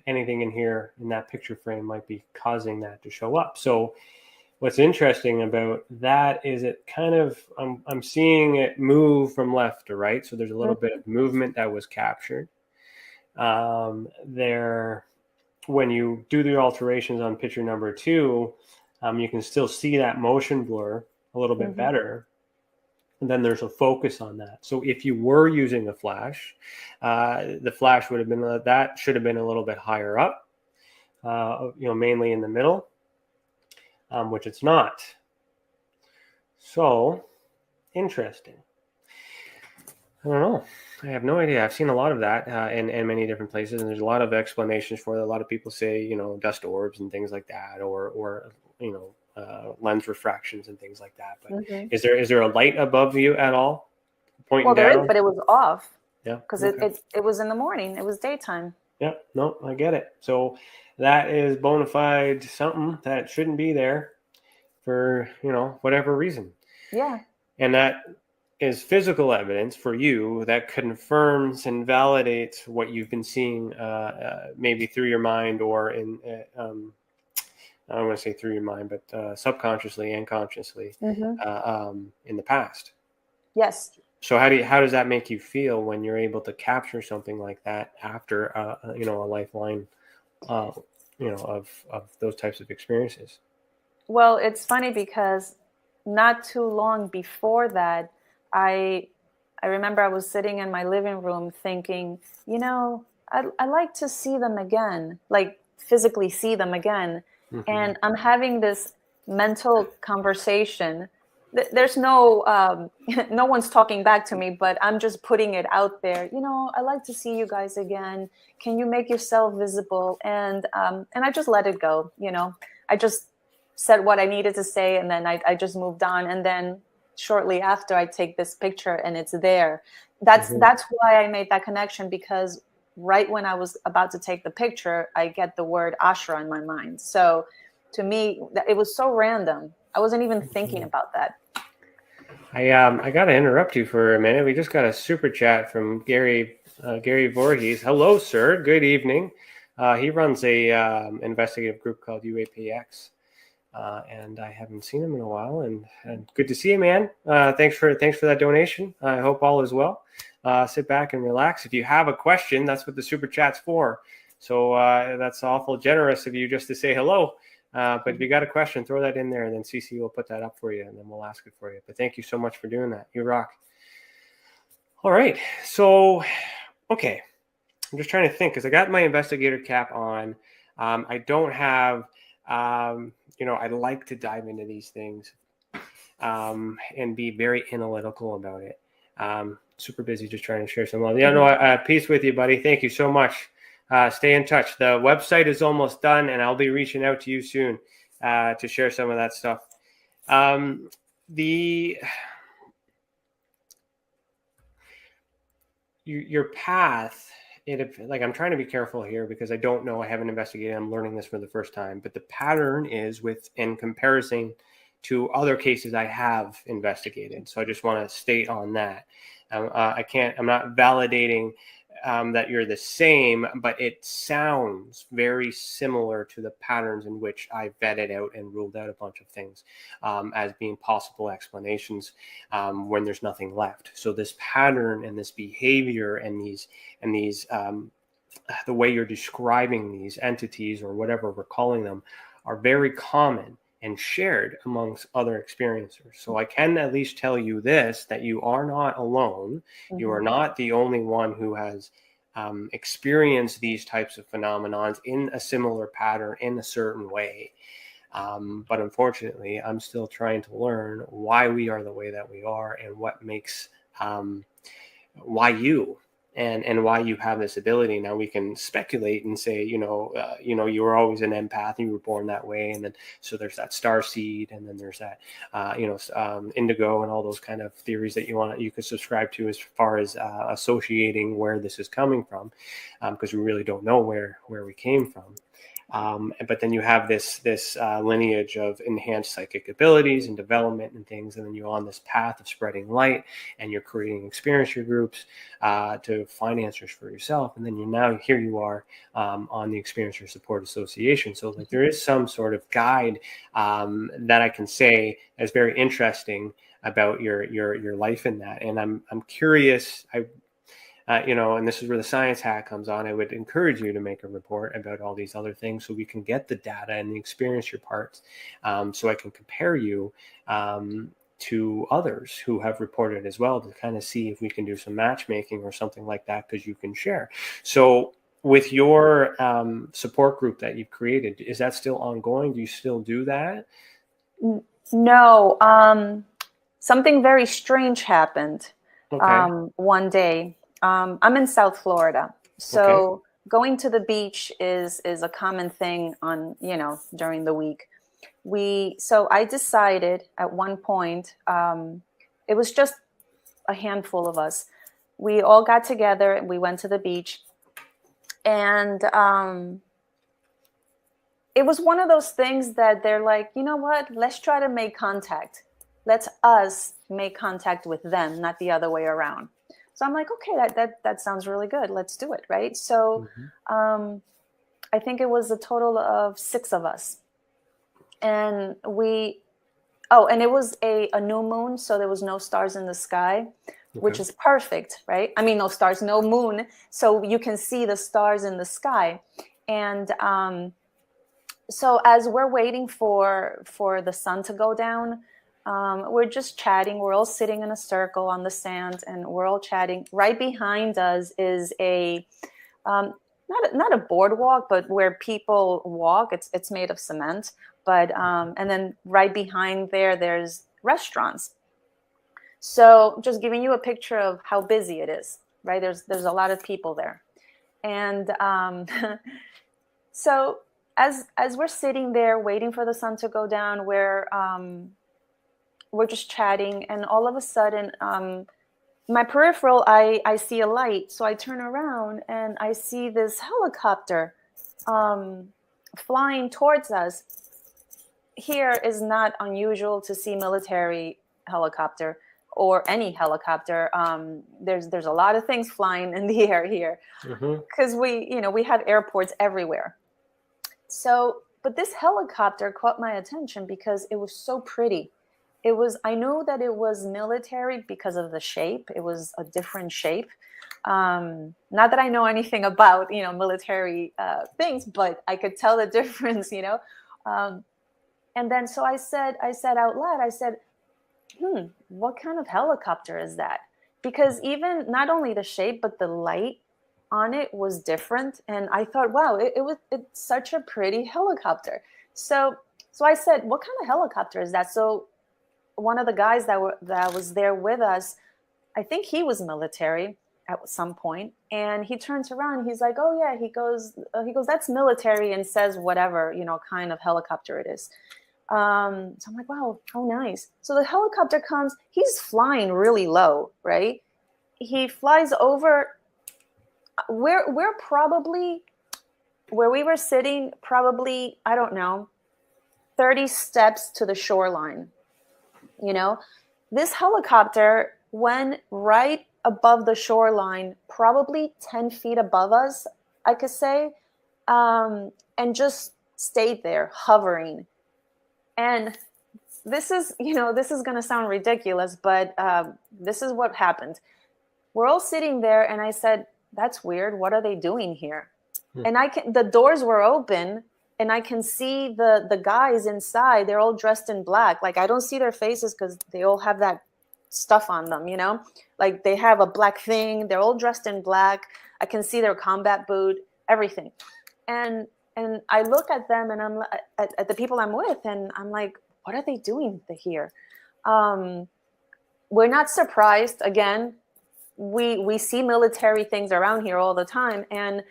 anything in here in that picture frame might be causing that to show up. So what's interesting about that is it kind of, I'm seeing it move from left to right. So there's a little bit of movement that was captured there. When you do the alterations on picture number 2, you can still see that motion blur a little bit better. And then there's a focus on that. So if you were using a flash, the flash would have been, that should have been a little bit higher up, mainly in the middle. Which it's not. So interesting. I don't know. I have no idea. I've seen a lot of that in many different places, and there's a lot of explanations for it. A lot of people say, dust orbs and things like that, or lens refractions and things like that. But Mm-hmm. is there a light above you at all, pointing Well, there down? is, but it was off. Yeah, Because okay. it was in the morning. It was daytime. Yeah, no, I get it. So that is bona fide something that shouldn't be there for, whatever reason. Yeah. And that is physical evidence for you that confirms and validates what you've been seeing, maybe through your mind or I don't want to say through your mind, but subconsciously and consciously in the past. Yes. So how does that make you feel when you're able to capture something like that after a lifeline, of those types of experiences? Well, it's funny because not too long before that, I remember I was sitting in my living room thinking, I like to see them again, like physically see them again. Mm-hmm. And I'm having this mental conversation. There's no no one's talking back to me, but I'm just putting it out there. I like to see you guys again. Can you make yourself visible? And I just let it go. I just said what I needed to say, and then I just moved on. And then shortly after, I take this picture, and it's there. That's why I made that connection, because right when I was about to take the picture, I get the word ashra in my mind. So to me, it was so random. I wasn't even thinking about that. I got to interrupt you for a minute. We just got a super chat from Gary Voorhees. Hello, sir. Good evening. He runs a investigative group called UAPX, and I haven't seen him in a while. And good to see you, man. Thanks for that donation. I hope all is well. Sit back and relax. If you have a question, that's what the super chat's for. So that's awful generous of you just to say hello. But if you got a question, throw that in there, and then CC will put that up for you, and then we'll ask it for you. But thank you so much for doing that. You rock. All right. So, okay. I'm just trying to think, because I got my investigator cap on. I don't have, I like to dive into these things and be very analytical about it. Super busy just trying to share some love. Yeah, no, peace with you, buddy. Thank you so much. Stay in touch. The website is almost done, and I'll be reaching out to you soon to share some of that stuff. Your path, I'm trying to be careful here because I don't know. I haven't investigated. I'm learning this for the first time. But the pattern is in comparison to other cases I have investigated. So I just want to state on that. I'm not validating that you're the same, but it sounds very similar to the patterns in which I vetted out and ruled out a bunch of things as being possible explanations when there's nothing left. So this pattern and this behavior and these the way you're describing these entities or whatever we're calling them are very common and shared amongst other experiencers. So I can at least tell you this, that you are not alone. Mm-hmm. You are not the only one who has experienced these types of phenomenons in a similar pattern in a certain way. But unfortunately, I'm still trying to learn why we are the way that we are and what makes, why you and why you have this ability. Now we can speculate and say, you were always an empath, you were born that way. And then, so there's that star seed, and then there's that, indigo and all those kind of theories that you could subscribe to as far as associating where this is coming from, because we really don't know where we came from. But then you have this lineage of enhanced psychic abilities and development and things, and then you're on this path of spreading light, and you're creating experiencer groups to find answers for yourself, and then here you are on the Experiencer Support Association. So like there is some sort of guide that I can say is very interesting about your life in that, and I'm curious. And this is where the science hat comes on. I would encourage you to make a report about all these other things so we can get the data and the experience your parts, so I can compare you to others who have reported as well to kind of see if we can do some matchmaking or something like that, because you can share. So with your support group that you've created, is that still ongoing? Do you still do that? No. Something very strange happened one day. I'm in South Florida, so going to the beach is a common thing on, during the week. So I decided at one point, it was just a handful of us. We all got together and we went to the beach, and it was one of those things that they're like, you know what, let's try to make contact. Let's us make contact with them, not the other way around. So I'm like, okay, that sounds really good. Let's do it, right? So I think it was a total of 6 of us. And and it was a new moon, so there was no stars in the sky, which is perfect, right? I mean, no stars, no moon, so you can see the stars in the sky. And so as we're waiting for the sun to go down, we're just chatting. We're all sitting in a circle on the sand, and we're all chatting. Right behind us is a not a boardwalk, but where people walk. It's made of cement, but and then right behind there's restaurants. So just giving you a picture of how busy it is, right? There's a lot of people there, and so as we're sitting there waiting for the sun to go down, we're just chatting, and all of a sudden, my peripheral, I see a light. So I turn around and I see this helicopter flying towards us. Here is not unusual to see military helicopter or any helicopter. There's a lot of things flying in the air here because we have airports everywhere. So, but this helicopter caught my attention because it was so pretty. I knew that it was military because of the shape. It was a different shape. Not that I know anything about, military things, but I could tell the difference, And then, so I said out loud, I said, what kind of helicopter is that? Because even not only the shape, but the light on it was different. And I thought, wow, it's such a pretty helicopter. So I said, what kind of helicopter is that? So one of the guys that was there with us, I think he was military at some point, and he turns around and he's like, oh yeah, he goes, that's military, and says whatever, kind of helicopter it is. So I'm like, wow, how nice. So the helicopter comes, he's flying really low, right? He flies over, we're probably, where we were sitting, probably, I don't know, 30 steps to the shoreline. This helicopter went right above the shoreline, probably 10 feet above us, I could say, and just stayed there hovering. And this is going to sound ridiculous, but this is what happened. We're all sitting there, and I said, that's weird. What are they doing here? And the doors were open, and I can see the guys inside. They're all dressed in black. Like, I don't see their faces because they all have that stuff on them, like they have a black thing. They're all dressed in black. I can see their combat boot, everything. And I look at them, and I'm at the people I'm with, and I'm like, what are they doing here? We're not surprised. Again, we see military things around here all the time. And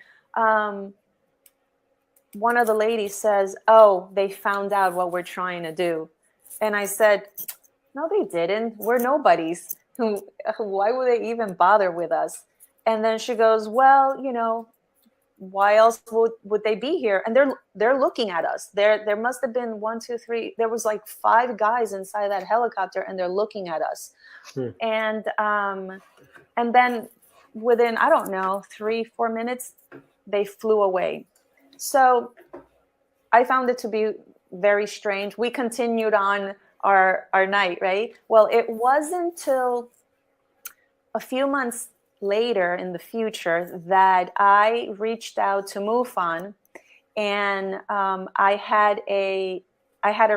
one of the ladies says, oh, they found out what we're trying to do. And I said, no, they didn't. We're nobodies. Why would they even bother with us? And then she goes, well, why else would they be here? And they're looking at us. There must have been 1, 2, 3. There was like 5 guys inside that helicopter, and they're looking at us. And then within, I don't know, 3-4 minutes, they flew away. So I found it to be very strange. We continued on our night, right? Well, it wasn't until a few months later in the future that I reached out to MUFON, and I had a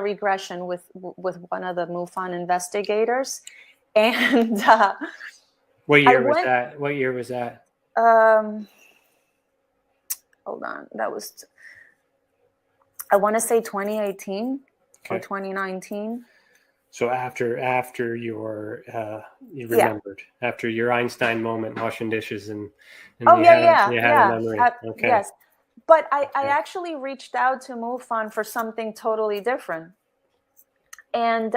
regression with one of the MUFON investigators. And what year was that? Hold on. That was, I want to say 2018 or 2019. So after your you remembered after your Einstein moment, washing dishes, and you had a memory. Yes, but I actually reached out to MUFON for something totally different. And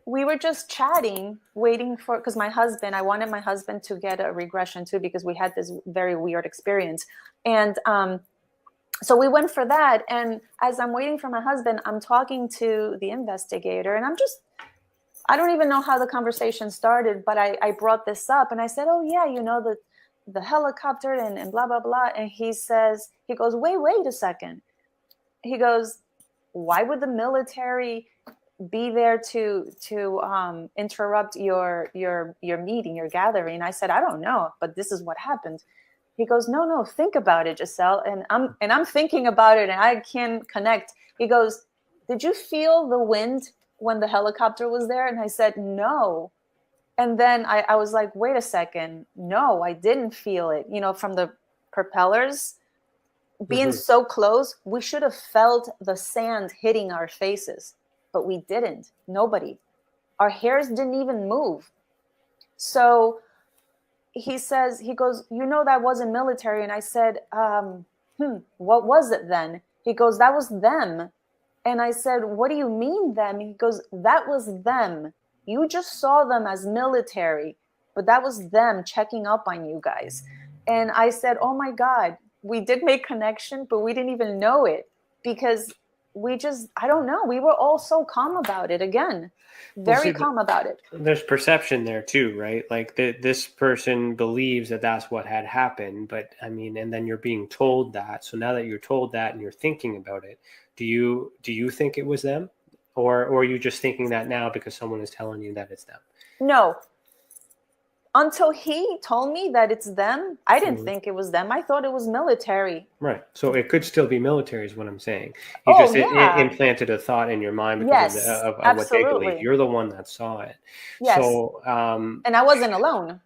we were just chatting, waiting for, because I wanted my husband to get a regression too, because we had this very weird experience. And so we went for that. And as I'm waiting for my husband, I'm talking to the investigator, and I don't even know how the conversation started, but I brought this up and I said, oh yeah, the helicopter and blah, blah, blah. And he goes, wait a second. He goes, why would the military be there to interrupt your meeting, your gathering? I said, I don't know, but this is what happened. He goes, no, think about it, Giselle. And I'm thinking about it and I can't connect. He goes, did you feel the wind when the helicopter was there? And I said, no. And then I was like, wait a second. No, I didn't feel it. From the propellers being so close, we should have felt the sand hitting our faces, but we didn't. Nobody. Our hairs didn't even move. So he goes, that wasn't military. And I said, what was it then? He goes, that was them. And I said, what do you mean them? He goes, that was them. You just saw them as military, but that was them checking up on you guys. And I said, oh my God, we did make connection, but we didn't even know it because I don't know. We were all so calm about it again. Very calm about it. There's perception there too, right? Like this person believes that that's what had happened, but I mean, and then you're being told that. So now that you're told that and you're thinking about it, do you think it was them, or are you just thinking that now because someone is telling you that it's them? No. Until he told me that it's them, I didn't think it was them. I thought it was military. Right. So it could still be military is what I'm saying. You just implanted a thought in your mind because of what they believe. You're the one that saw it. Yes. So, and I wasn't alone.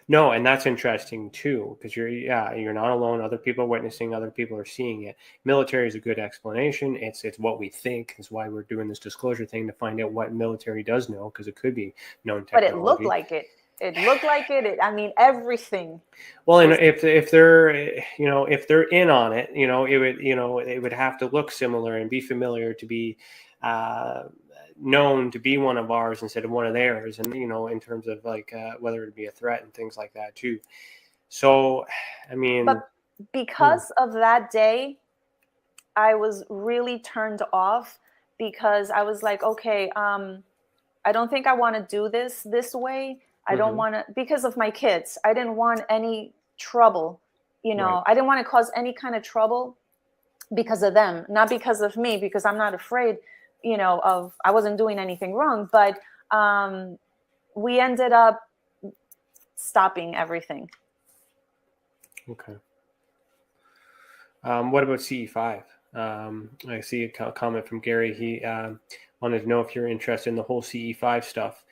No, and that's interesting too, because you're not alone. Other people are witnessing, other people are seeing it. Military is a good explanation. It's what we think. It's why we're doing this disclosure thing, to find out what military does know, because it could be known technology. But it looked like it. It looked like it. I mean, everything. Well, and if they're in on it, it would have to look similar and be familiar to be known to be one of ours instead of one of theirs, and in terms of like whether it be a threat and things like that too. So, I mean, but because of that day, I was really turned off because I was like, okay, I don't think I want to do this way. I don't want to, because of my kids. I didn't want any trouble, Right. I didn't want to cause any kind of trouble because of them, not because of me, because I'm not afraid, I wasn't doing anything wrong. But we ended up stopping everything. Okay. What about CE5? I see a comment from Gary. He wanted to know if you're interested in the whole CE5 stuff.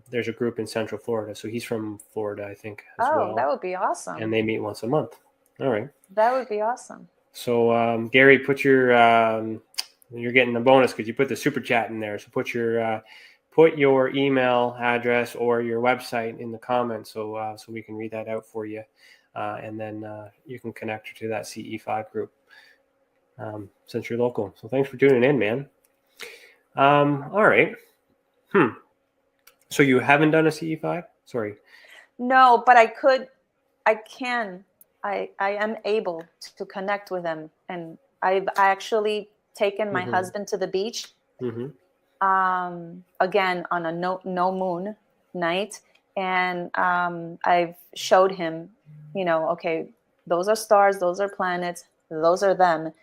There's a group in Central Florida, so he's from Florida, I think, as well. Oh, that would be awesome. And they meet once a month. All right. That would be awesome. So, Gary, put you're getting a bonus because you put the super chat in there. So put your email address or your website in the comments, so we can read that out for you, and then you can connect to that CE5 group since you're local. So thanks for tuning in, man. All right. So you haven't done a CE5? Sorry. No, but I am able to connect with them. And I've actually taken my husband to the beach, again, on a no moon night. And I've showed him, okay, those are stars, those are planets, those are them.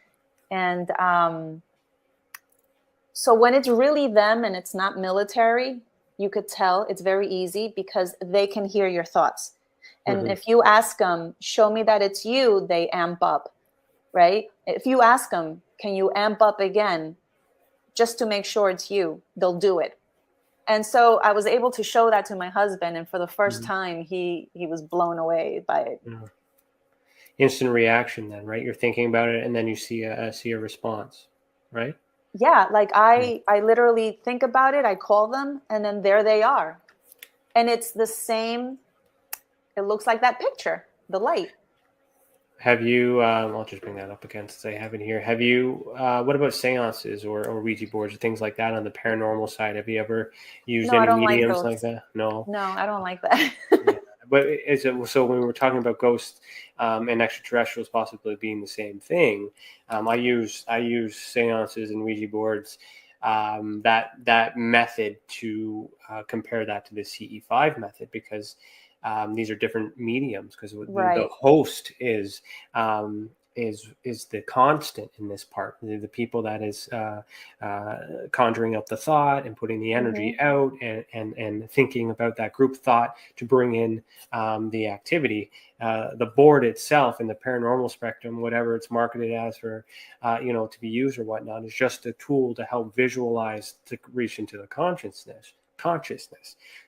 And so when it's really them and it's not military, you could tell it's very easy because they can hear your thoughts. And if you ask them, show me that it's you, they amp up, right? If you ask them, can you amp up again, just to make sure it's you, they'll do it. And so I was able to show that to my husband. And for the first time, he was blown away by it. Yeah. Instant reaction then, right? You're thinking about it and then you see a response, right? Yeah, like I literally think about it, I call them, and then there they are. And it's the same, it looks like that picture, the light. Have you, I'll just bring that up again since I have it here. Have you, what about seances or Ouija boards or things like that on the paranormal side? Have you ever used No, I any don't like mediums like those. that? No. No, I don't like that. Yeah. But is it, so when we were talking about ghosts and extraterrestrials possibly being the same thing, I use seances and Ouija boards, that method to compare that to the CE5 method, because these are different mediums, because the Right. host is the constant in this part. The people that is conjuring up the thought and putting the energy out, and thinking about that group thought to bring in the activity. The board itself in the paranormal spectrum, whatever it's marketed as for, to be used or whatnot, is just a tool to help visualize, to reach into the consciousness.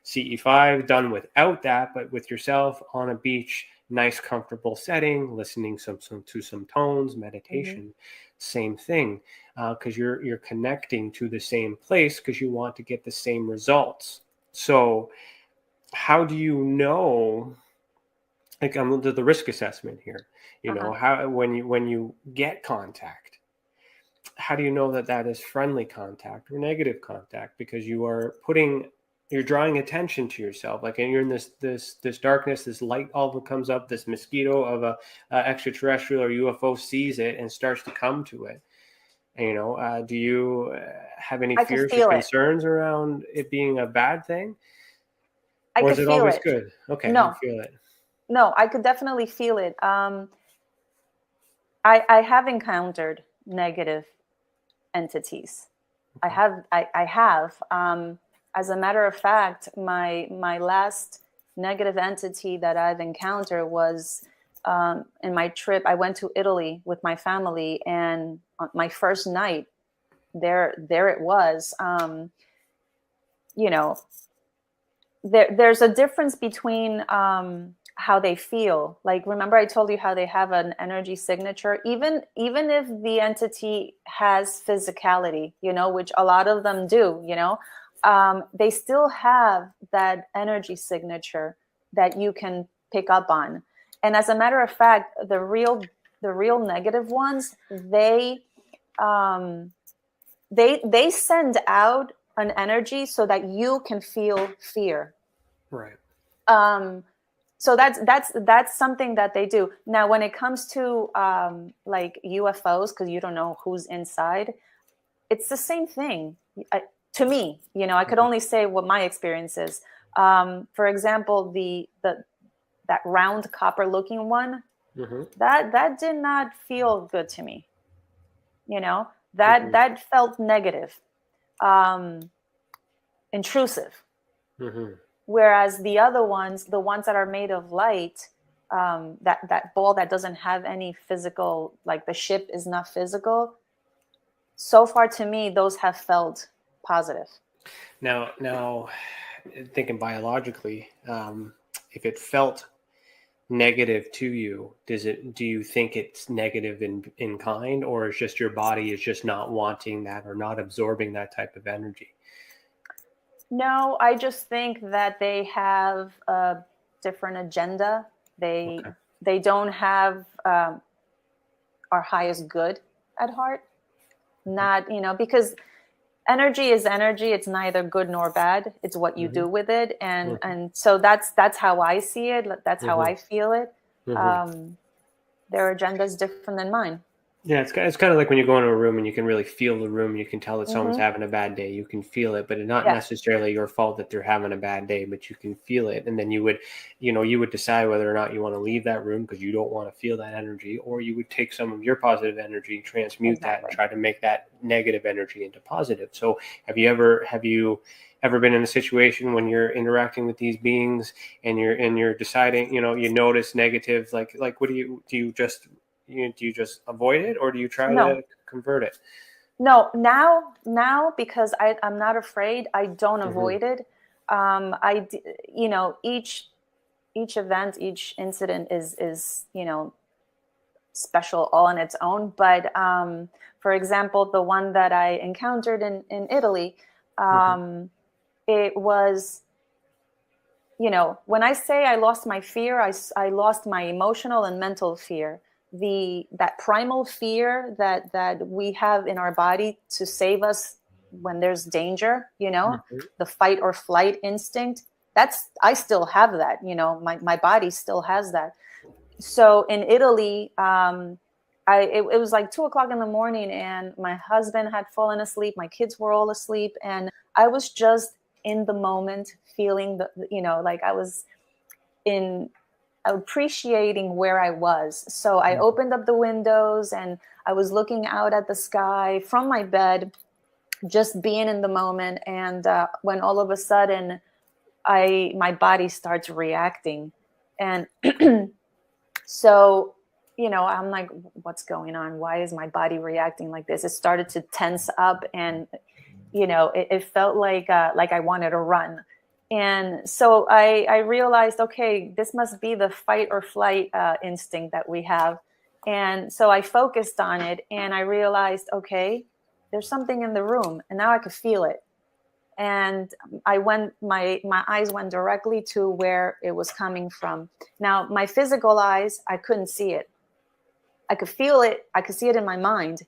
CE5 done without that, but with yourself on a beach, nice comfortable setting, listening to some tones, meditation, same thing, because you're connecting to the same place because you want to get the same results. So how do you know, like, the risk assessment here, how, when you get contact, how do you know that that is friendly contact or negative contact? Because you're drawing attention to yourself, like, and you're in this darkness, this light all of it comes up, this mosquito of a extraterrestrial or UFO sees it and starts to come to it. And, do you have any I could fears or feel it. concerns around it being a bad thing, I or could is it feel always it. good? Okay, you No, feel it. no, I could definitely feel it. I have encountered negative entities. Okay. I have. As a matter of fact, my last negative entity that I've encountered was in my trip. I went to Italy with my family, and on my first night there it was. You know, there's a difference between how they feel. Like, remember I told you how they have an energy signature, even if the entity has physicality, which a lot of them do, they still have that energy signature that you can pick up on. And as a matter of fact, the real negative ones, they send out an energy so that you can feel fear. Right. So that's something that they do. Now, when it comes to like UFOs, because you don't know who's inside, it's the same thing. To me, I could only say what my experience is. For example, that round copper looking one, that did not feel good to me. That felt negative, intrusive. Whereas the other ones, the ones that are made of light, that ball that doesn't have any physical, like the ship is not physical. So far, to me, those have felt positive. Now, thinking biologically, if it felt negative to you, do you think it's negative in kind, or is just your body is just not wanting that or not absorbing that type of energy? No, I just think that they have a different agenda. They don't have our highest good at heart. Not, because energy is energy. It's neither good nor bad. It's what you do with it. And so that's how I see it. That's how I feel it. Their agenda is different than mine. Yeah, it's kind of like when you go into a room and you can really feel the room. You can tell that someone's having a bad day. You can feel it, but it's not necessarily your fault that they're having a bad day, but you can feel it. And then you would decide whether or not you want to leave that room because you don't want to feel that energy, or you would take some of your positive energy, transmute that, and try to make that negative energy into positive. So have you ever been in a situation when you're interacting with these beings and you're deciding, you notice negatives, like what do you just avoid it, or do you try to convert it? No, now because I'm not afraid, I don't avoid it. Each event, each incident is special all on its own. But for example, the one that I encountered in Italy, it was, when I say I lost my fear, I lost my emotional and mental fear. that primal fear that we have in our body to save us when there's danger, the fight or flight instinct. I still have that, my body still has that. So in Italy, it was like 2:00 in the morning, and my husband had fallen asleep. My kids were all asleep, and I was just in the moment, feeling like I was appreciating where I was. So I opened up the windows and I was looking out at the sky from my bed, just being in the moment. And when all of a sudden my body starts reacting, and so, I'm like, what's going on? Why is my body reacting like this? It started to tense up, and, it felt like I wanted to run. And so I realized, okay, this must be the fight or flight instinct that we have. And so I focused on it, and I realized, okay, there's something in the room, and now I could feel it. And my eyes went directly to where it was coming from. Now, my physical eyes, I couldn't see it. I could feel it. I could see it in my mind,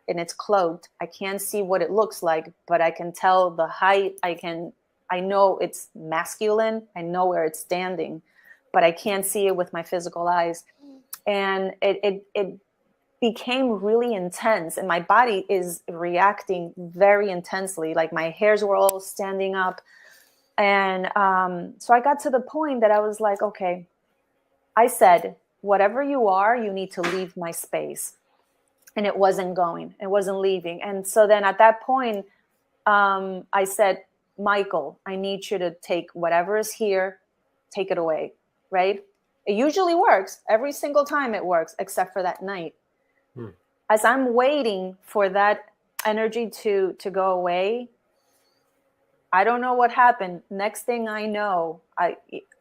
and it's cloaked. I can't see what it looks like, but I can tell the height. I know it's masculine. I know where it's standing, but I can't see it with my physical eyes. And it became really intense, and my body is reacting very intensely. Like my hairs were all standing up. And so I got to the point that I was like, okay, I said, whatever you are, you need to leave my space. And it wasn't leaving. And so then at that point, I said, Michael, I need you to take whatever is here, take it away, right? It usually works. Every single time it works, except for that night. As I'm waiting for that energy to go away, I don't know what happened. Next thing I know,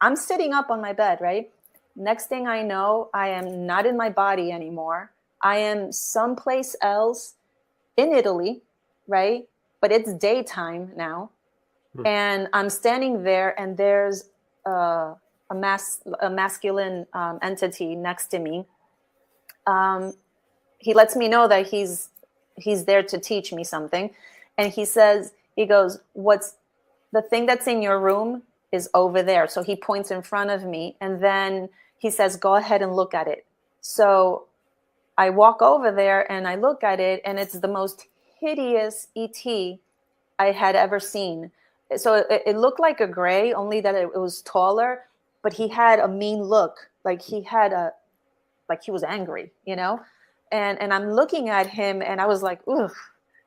I'm sitting up on my bed, right? Next thing I know, I am not in my body anymore. I am someplace else in Italy, right? But it's daytime now. And I'm standing there, and there's a masculine entity next to me. He lets me know that he's there to teach me something. And he goes, what's the thing that's in your room is over there. So he points in front of me, and then he says, go ahead and look at it. So I walk over there and I look at it, and it's the most hideous ET I had ever seen. So it looked like a gray, only that it was taller, but he had a mean look. Like he was angry, and I'm looking at him, and I was like, ooh,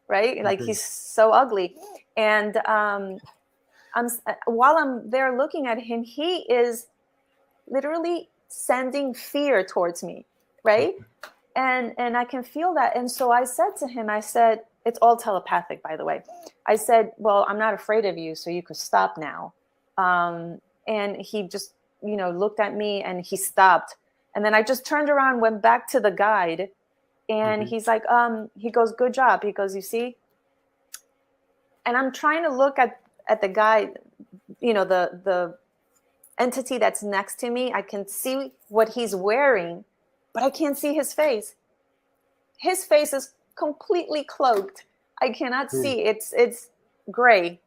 right? Like he's so ugly. And while I'm there looking at him, he is literally sending fear towards me, right? And I can feel that. And so I said to him, it's all telepathic, by the way. I said, well, I'm not afraid of you, so you could stop now. And he just, looked at me, and he stopped. And then I just turned around, went back to the guide, and he's like, he goes, good job. He goes, you see? And I'm trying to look at the guy, the entity that's next to me. I can see what he's wearing, but I can't see his face. His face is completely cloaked. I cannot see. It's gray,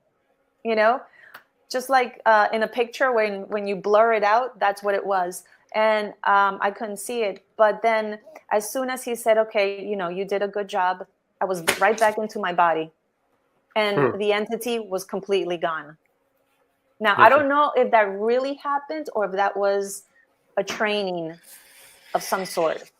just like in a picture when you blur it out, that's what it was. And I couldn't see it. But then as soon as he said, okay, you did a good job, I was right back into my body. And the entity was completely gone. Now, I don't know if that really happened or if that was a training of some sort.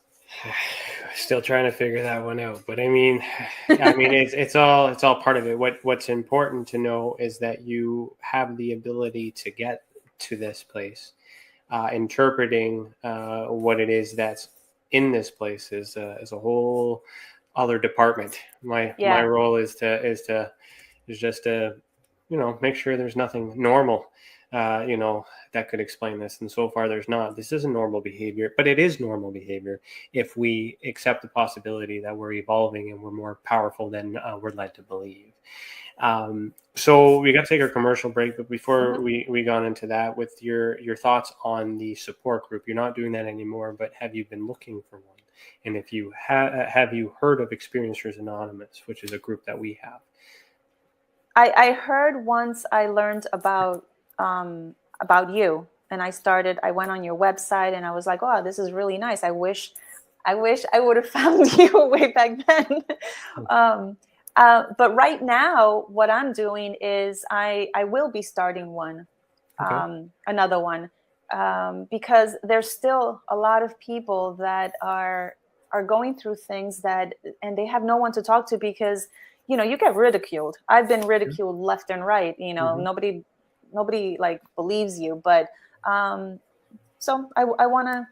Still trying to figure that one out, but I mean, it's all part of it. What's important to know is that you have the ability to get to this place. Interpreting what it is that's in this place is a whole other department. My role is just to make sure there's nothing normal that could explain this. And so far there's not. This isn't normal behavior, but it is normal behavior if we accept the possibility that we're evolving and we're more powerful than we're led to believe. So we got to take our commercial break, but before Mm-hmm. we got into that, with your thoughts on the support group, you're not doing that anymore, but have you been looking for one? And if you have you heard of Experiencers Anonymous, which is a group that we have? I heard once. I learned about you, and I went on your website, and I was like, oh, this is really nice. I wish I would have found you way back then. But right now, what I'm doing is I will be starting one, Okay. another one, because there's still a lot of people that are going through things and they have no one to talk to, because you get ridiculed. I've been ridiculed left and right. Mm-hmm. Nobody like believes you, but so I want to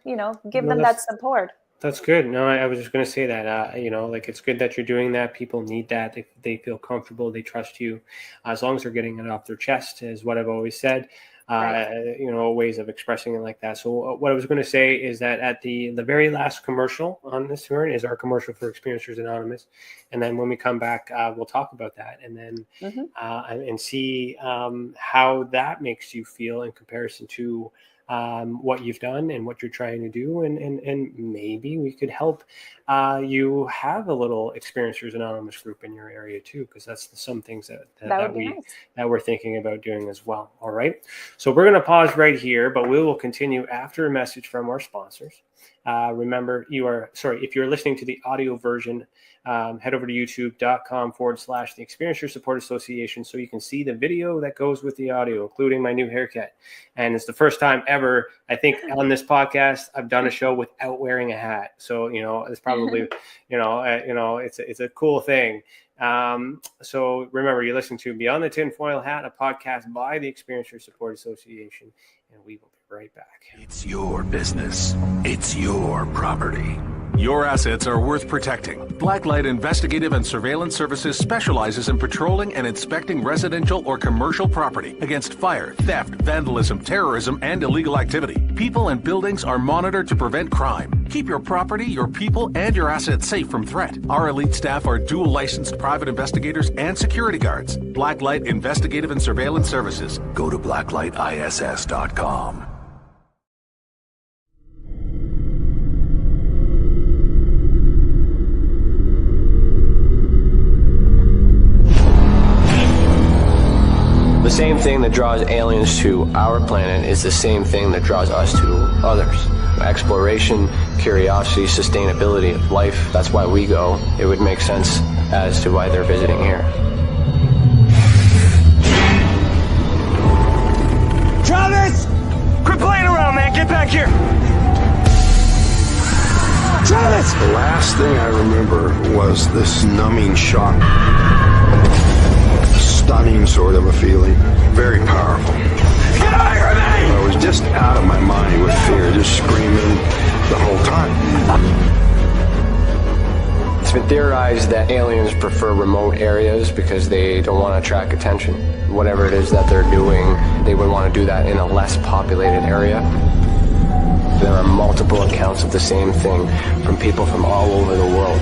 give No, them that support. that's good. No, I was just going to say that, like, it's good that you're doing that. People need that. If they feel comfortable, they trust you, as long as they're getting it off their chest, is what I've always said. Right. Ways of expressing it like that. So what I was going to say is that at the very last commercial on this turn is our commercial for Experiencers Anonymous. And then when we come back, we'll talk about that, and then and see how that makes you feel in comparison to what you've done and what you're trying to do, and maybe we could help you have a little Experiencers Anonymous group in your area too, because that's some things That would be nice. that we're thinking about doing as well. All right, so we're going to pause right here, but we will continue after a message from our sponsors. Remember, if you're listening to the audio version, head over to youtube.com/the Experiencer Support Association so you can see the video that goes with the audio, including my new haircut. And it's the first time ever, I think, on this podcast I've done a show without wearing a hat. So, it's probably, it's a cool thing. So remember, you're listening to Beyond the Tinfoil Hat, a podcast by the Experiencer Support Association, and we will be right back. It's your business. It's your property. Your assets are worth protecting. Blacklight Investigative and Surveillance Services specializes in patrolling and inspecting residential or commercial property against fire, theft, vandalism, terrorism, and illegal activity. People and buildings are monitored to prevent crime. Keep your property, your people, and your assets safe from threat. Our elite staff are dual licensed private investigators and security guards. Blacklight Investigative and Surveillance Services. Go to blacklightiss.com. The same thing that draws aliens to our planet is the same thing that draws us to others. Exploration, curiosity, sustainability of life. That's why we go. It would make sense as to why they're visiting here. Travis! Quit playing around, man. Get back here. Travis! The last thing I remember was this numbing shock. Stunning sort of a feeling. Very powerful. Get away from me! I was just out of my mind with fear, just screaming the whole time. It's been theorized that aliens prefer remote areas because they don't want to attract attention. Whatever it is that they're doing, they would want to do that in a less populated area. There are multiple accounts of the same thing from people from all over the world.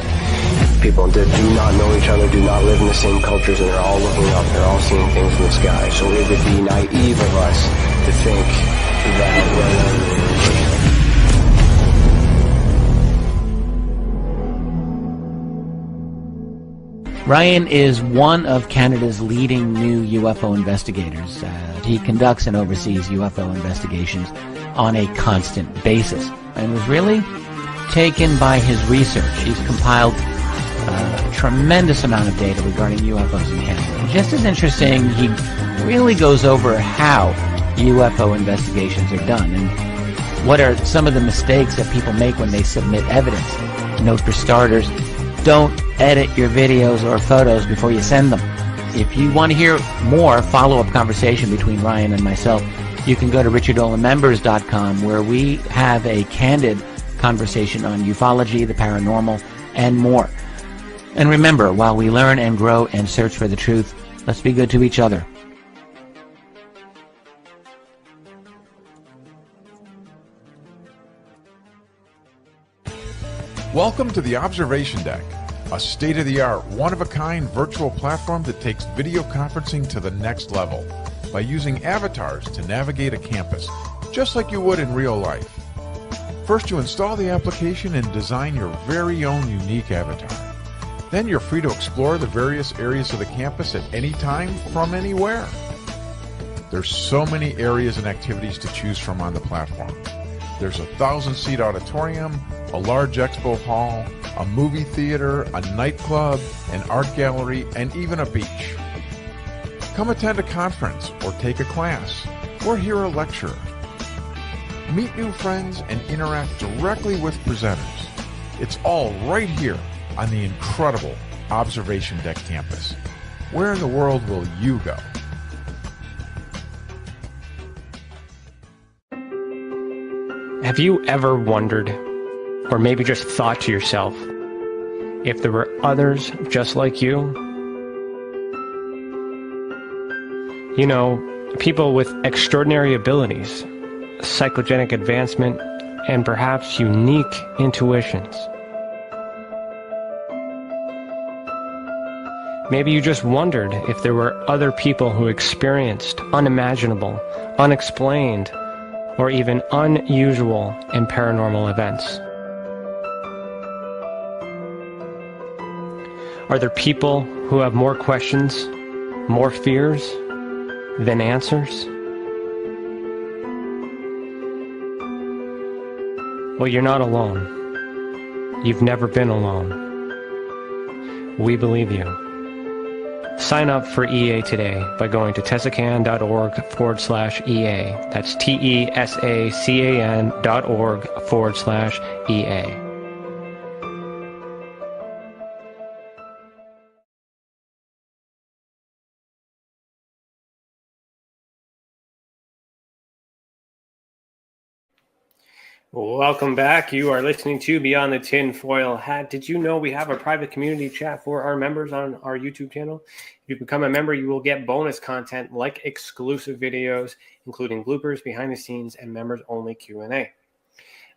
People that do not know each other, do not live in the same cultures, and they're all looking up, they're all seeing things in the sky. So it would be naive of us to think that Ryan is one of Canada's leading new UFO investigators. He conducts and oversees UFO investigations on a constant basis and was really taken by his research. He's compiled a tremendous amount of data regarding UFOs in Canada. And just as interesting, he really goes over how UFO investigations are done and what are some of the mistakes that people make when they submit evidence. Note for starters, don't edit your videos or photos before you send them. If you want to hear more follow-up conversation between Ryan and myself, you can go to richardolanmembers.com, where we have a candid conversation on ufology, the paranormal, and more. And remember, while we learn and grow and search for the truth, let's be good to each other. Welcome to the Observation Deck, a state-of-the-art, one-of-a-kind virtual platform that takes video conferencing to the next level by using avatars to navigate a campus, just like you would in real life. First, you install the application and design your very own unique avatar. Then you're free to explore the various areas of the campus at any time from anywhere. There's so many areas and activities to choose from on the platform. There's a 1,000-seat auditorium, a large expo hall, a movie theater, a nightclub, an art gallery, and even a beach. Come attend a conference or take a class or hear a lecture. Meet new friends and interact directly with presenters. It's all right here on the incredible Observation Deck campus. Where in the world will you go? Have you ever wondered, or maybe just thought to yourself, if there were others just like you? You know, people with extraordinary abilities, psychogenic advancement, and perhaps unique intuitions. Maybe you just wondered if there were other people who experienced unimaginable, unexplained, or even unusual and paranormal events. Are there people who have more questions, more fears than answers? Well, you're not alone. You've never been alone. We believe you. Sign up for EA today by going to tesacan.org/EA. That's TESACAN.org/EA. Welcome back. You are listening to Beyond the Tinfoil Hat. Did you know we have a private community chat for our members on our YouTube channel? If you become a member, you will get bonus content like exclusive videos, including bloopers, behind the scenes, and members-only Q&A.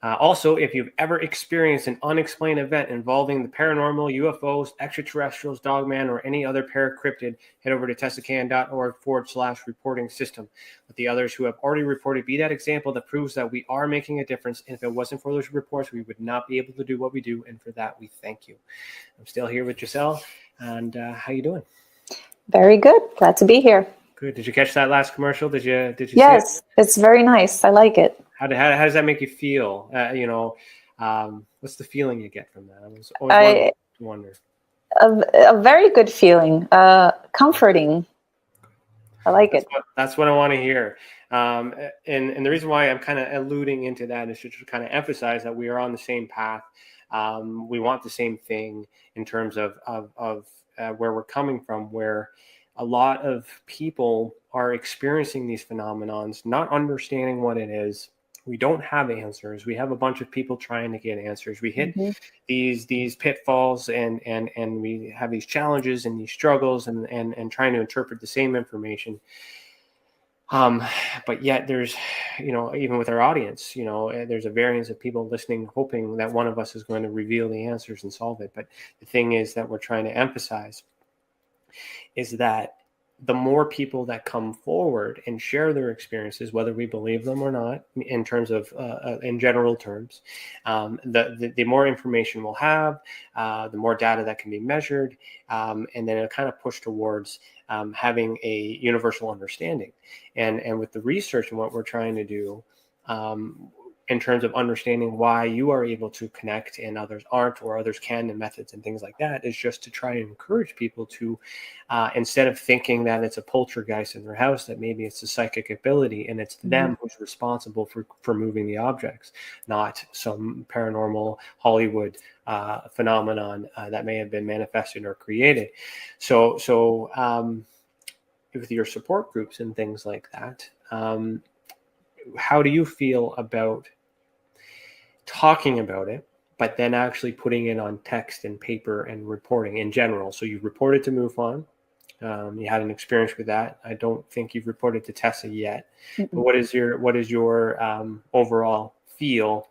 Also, if you've ever experienced an unexplained event involving the paranormal, UFOs, extraterrestrials, dogman, or any other paracryptid, head over to tesacan.org/reporting system. With the others who have already reported, be that example that proves that we are making a difference. And if it wasn't for those reports, we would not be able to do what we do. And for that, we thank you. I'm still here with Giselle. And how you doing? Very good. Glad to be here. Good. Did you catch that last commercial? Did you? Yes, it's very nice. I like it. How does that make you feel? What's the feeling you get from that? I was always wonder. A very good feeling, comforting. I like it. That's what I want to hear. And the reason why I'm kind of alluding into that is to kind of emphasize that we are on the same path. We want the same thing in terms of where we're coming from, where a lot of people are experiencing these phenomenons, not understanding what it is. We don't have answers. We have a bunch of people trying to get answers. We hit these pitfalls and we have these challenges and these struggles and trying to interpret the same information. But yet there's, even with our audience, there's a variance of people listening, hoping that one of us is going to reveal the answers and solve it. But the thing is that we're trying to emphasize is that the more people that come forward and share their experiences, whether we believe them or not, in terms of, in general terms, the more information we'll have, the more data that can be measured, and then it'll kind of push towards having a universal understanding. And with the research and what we're trying to do, in terms of understanding why you are able to connect and others aren't, or others can, and methods and things like that, is just to try and encourage people to, instead of thinking that it's a poltergeist in their house, that maybe it's a psychic ability and it's them who's responsible for moving the objects, not some paranormal Hollywood phenomenon that may have been manifested or created. So with your support groups and things like that, how do you feel about talking about it, but then actually putting it on text and paper and reporting in general? So you reported to MUFON. You had an experience with that. I don't think you've reported to Tessa yet. But what is your overall feel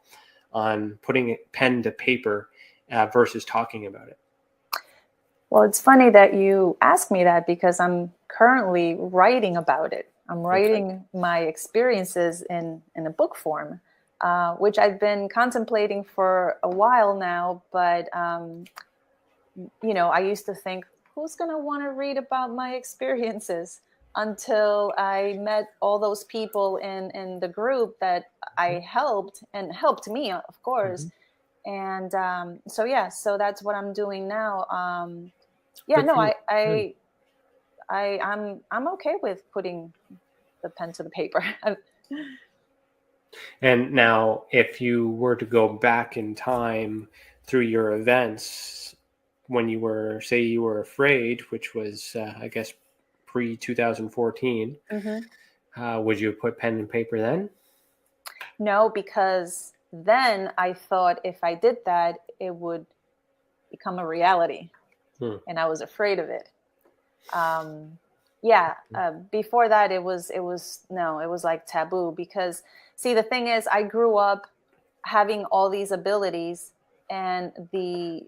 on putting it pen to paper versus talking about it? Well, it's funny that you ask me that because I'm currently writing about it. I'm writing my experiences in a book form, which I've been contemplating for a while now. But, I used to think, who's going to want to read about my experiences? Until I met all those people in the group that I helped and helped me, of course. And so that's what I'm doing now. I'm okay with putting the pen to the paper. And now, if you were to go back in time through your events, when you were afraid, which was, I guess, pre-2014, would you have put pen and paper then? No, because then I thought if I did that, it would become a reality. And I was afraid of it. Before that, it was like taboo, because see, the thing is, I grew up having all these abilities, and the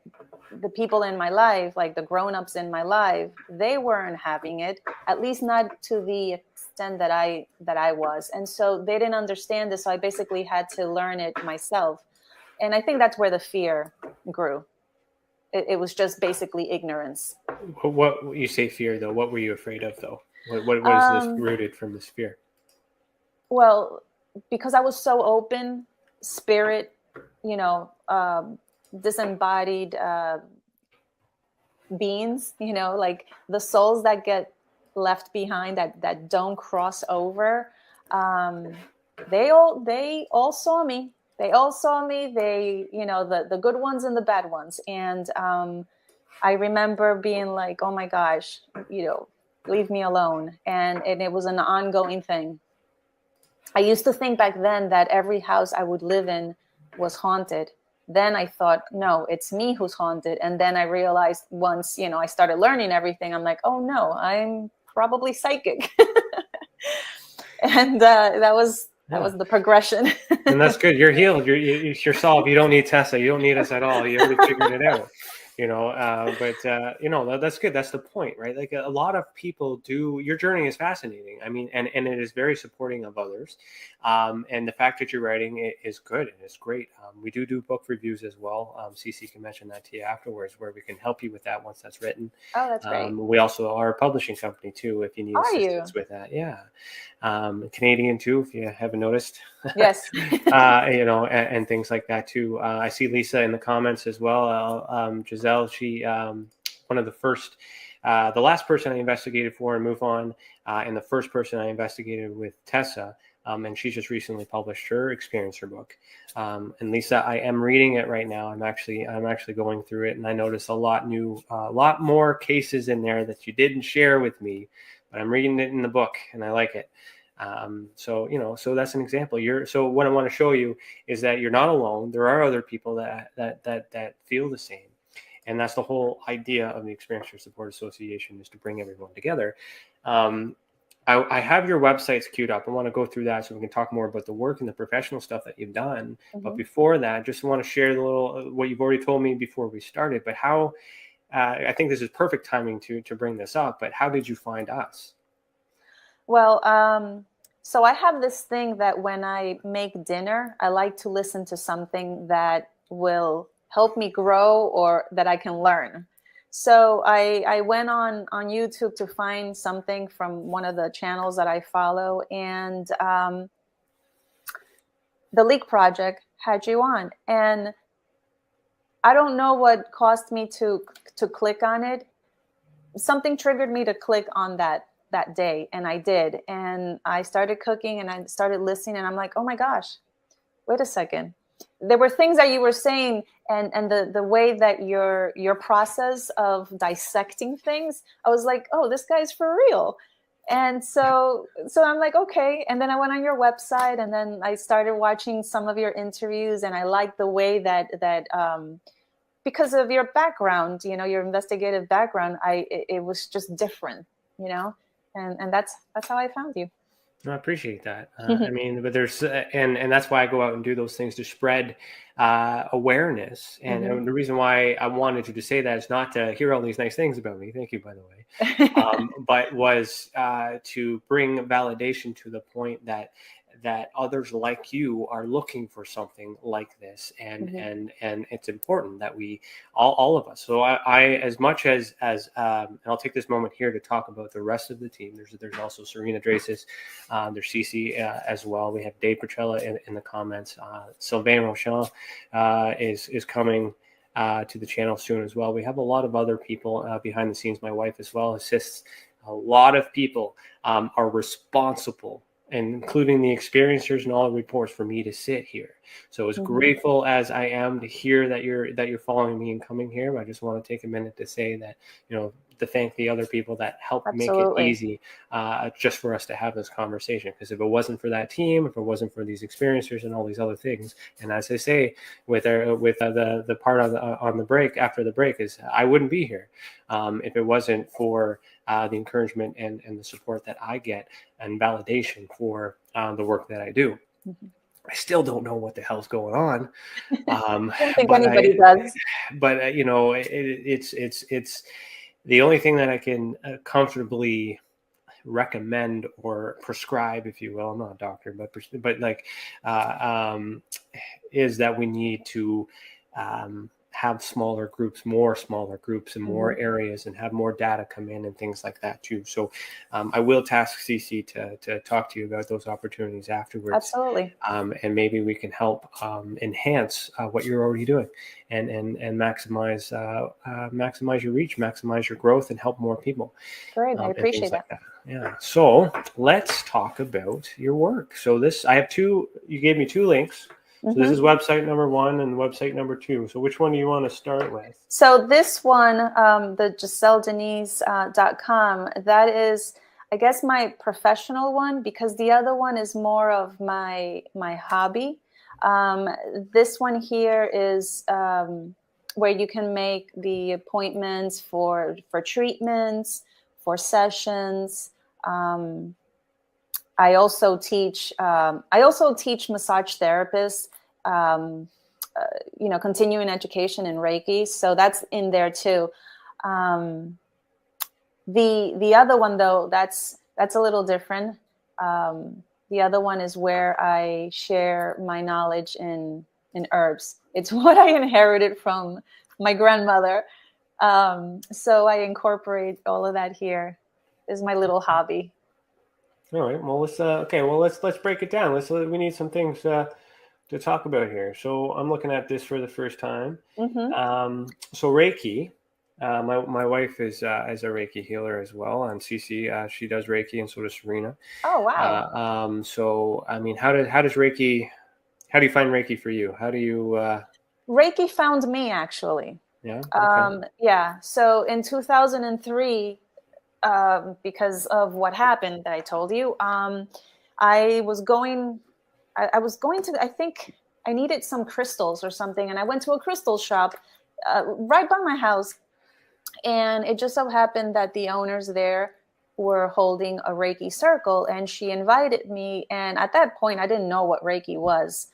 people in my life, like the grown-ups in my life, they weren't having it, at least not to the extent that I was. And so they didn't understand this. So I basically had to learn it myself. And I think that's where the fear grew. It was just basically ignorance. What you say fear, though? What were you afraid of, though? What is this rooted from, this fear? Well, because I was so open, spirit, disembodied beings, like the souls that get left behind, that don't cross over. They all saw me. They all saw me. They, the good ones and the bad ones. And I remember being like, oh my gosh, leave me alone. And it was an ongoing thing. I used to think back then that every house I would live in was haunted. Then I thought, no, it's me who's haunted. And then I realized once, I started learning everything, I'm like, oh no, I'm probably psychic. And that was the progression. And that's good. You're healed. You're solved. You don't need Tessa. You don't need us at all. You already figured it out. That's good. That's the point, right? Like, a lot of people do. Your journey is fascinating. I mean, and it is very supporting of others. And the fact that you're writing is good and it's great. We do book reviews as well. CC can mention that to you afterwards, where we can help you with that once that's written. Oh, that's great. We also are a publishing company too, if you need assistance with that. Yeah. Canadian too, if you haven't noticed. Yes. And things like that too. I see Lisa in the comments as well. Giselle, she one of the first, the last person I investigated for and Move On, and the first person I investigated with Tessa. And she just recently published her Experiencer book. And Lisa, I am reading it right now. I'm actually going through it, and I noticed a lot more cases in there that you didn't share with me, but I'm reading it in the book, and I like it. So that's an example. So what I want to show you is that you're not alone. There are other people that feel the same. And that's the whole idea of the Experiencer Support Association, is to bring everyone together. I have your websites queued up. I want to go through that so we can talk more about the work and the professional stuff that you've done. But before that, just want to share the little, what you've already told me before we started, but how, I think this is perfect timing to bring this up, but how did you find us? Well, so I have this thing that when I make dinner, I like to listen to something that will help me grow or that I can learn. So I went on YouTube to find something from one of the channels that I follow, and the Leak Project had you on. And I don't know what caused me to click on it. Something triggered me to click on that day, and I did. And I started cooking and I started listening, and I'm like, oh my gosh, wait a second. There were things that you were saying, and the way that your process of dissecting things, I was like, oh, this guy's for real. And so I'm like, okay. And then I went on your website, and then I started watching some of your interviews, and I liked the way that because of your background, your investigative background, it was just different, and that's how I found you. I appreciate that. I mean, but there's, and that's why I go out and do those things to spread awareness. And the reason why I wanted you to say that is not to hear all these nice things about me. Thank you, by the way. But was to bring validation to the point that others like you are looking for something like this, and it's important that we all of us. So I as much as and I'll take this moment here to talk about the rest of the team. There's also Serena Dracis, there's Cece as well. We have Dave Petrella in the comments. Sylvain Rochon is coming to the channel soon as well. We have a lot of other people behind the scenes. My wife as well assists. A lot of people are responsible, including the experiencers and all the reports, for me to sit here. So as grateful as I am to hear that you're following me and coming here, I just want to take a minute to say that, to thank the other people that helped make it easy just for us to have this conversation. Because if it wasn't for that team, if it wasn't for these experiencers and all these other things, and as I say with the part on the break, after the break, is I wouldn't be here if it wasn't for the encouragement and the support that I get and validation for the work that I do. I still don't know what the hell's going on. I don't think anybody does. But it's the only thing that I can comfortably recommend or prescribe, if you will. I'm not a doctor, but like is that we need to have more smaller groups in more areas, and have more data come in and things like that too. So I will task Cece to talk to you about those opportunities afterwards. Absolutely. And maybe we can help enhance what you're already doing, and maximize your reach, maximize your growth, and help more people. Great, I appreciate that. Like that. Yeah. So let's talk about your work. So you gave me 2 links. So this is website number 1 and website number 2. So which one do you want to start with? So this one, the GiselleDenisse.com, that is, I guess, my professional one, because the other one is more of my hobby. This one here is where you can make the appointments for treatments, for sessions. I also teach massage therapists, continuing education in Reiki. So that's in there too. The other one though, that's a little different. The other one is where I share my knowledge in herbs. It's what I inherited from my grandmother. So I incorporate all of that here. This is my little hobby. All right. Well, let's break it down. We need some things to talk about here. So I'm looking at this for the first time. So Reiki, my wife is a Reiki healer as well, and Cece, she does Reiki, and so does Serena. Oh wow. So I mean, how do you find Reiki for you? How do you? Reiki found me, actually. Yeah. Okay. Yeah. So in 2003. Because of what happened that I told you, I was going to, I think I needed some crystals or something. And I went to a crystal shop right by my house. And it just so happened that the owners there were holding a Reiki circle, and she invited me. And at that point, I didn't know what Reiki was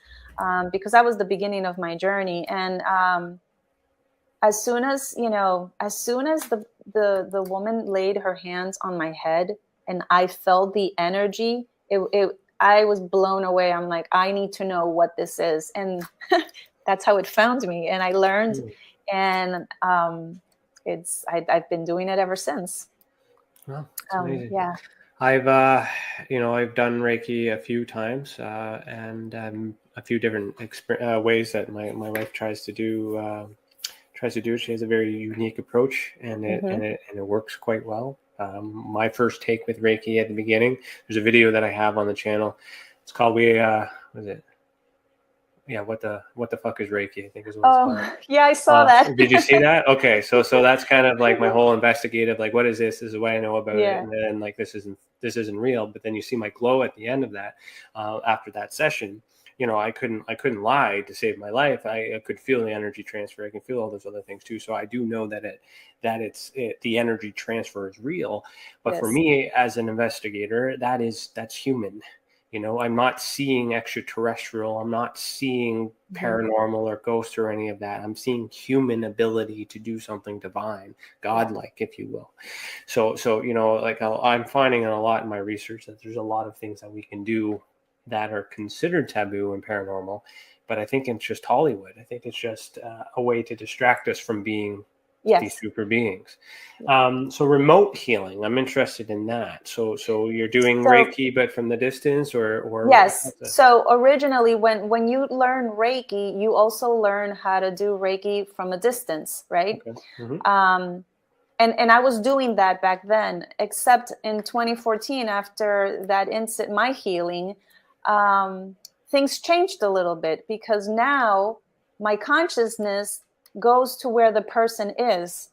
because that was the beginning of my journey. And as soon as the woman laid her hands on my head and I felt the energy, I was blown away. I'm like, I need to know what this is. And that's how it found me. And I learned, and I've been doing it ever since. Wow, that's amazing. Yeah. I've done Reiki a few times, and a few different ways that my wife tries to do it. She has a very unique approach, and it works quite well. My first take with Reiki at the beginning, there's a video that I have on the channel. It's called what is it? Yeah, what the fuck is Reiki? I think is what it's called. Yeah, I saw that. Did you see that? Okay, so that's kind of like my whole investigative, like, what is this? This is what I know about it, and then like this isn't real. But then you see my glow at the end of that, after that session. I couldn't lie to save my life. I could feel the energy transfer. I can feel all those other things too. So I do know that the energy transfer is real. But for me as an investigator, that's human. I'm not seeing extraterrestrial. I'm not seeing paranormal or ghosts or any of that. I'm seeing human ability to do something divine, godlike, if you will. So like I'm finding a lot in my research that there's a lot of things that we can do that are considered taboo and paranormal. But I think it's just Hollywood. I think it's just a way to distract us from being these super beings. So remote healing, I'm interested in that. So you're doing Reiki, but from the distance, or yes. So originally, when you learn Reiki, you also learn how to do Reiki from a distance, right? Okay. And I was doing that back then, except in 2014, after that incident, my healing, things changed a little bit, because now my consciousness goes to where the person is.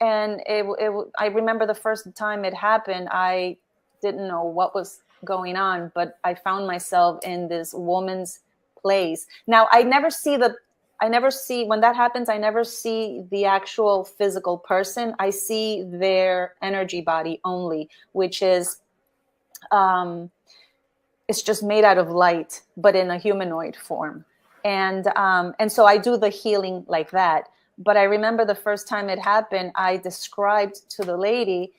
And I remember the first time it happened, I didn't know what was going on, but I found myself in this woman's place. Now, I never see, when that happens, I never see the actual physical person. I see their energy body only, which is, it's just made out of light, but in a humanoid form. And so I do the healing like that. But I remember the first time it happened, I described to the lady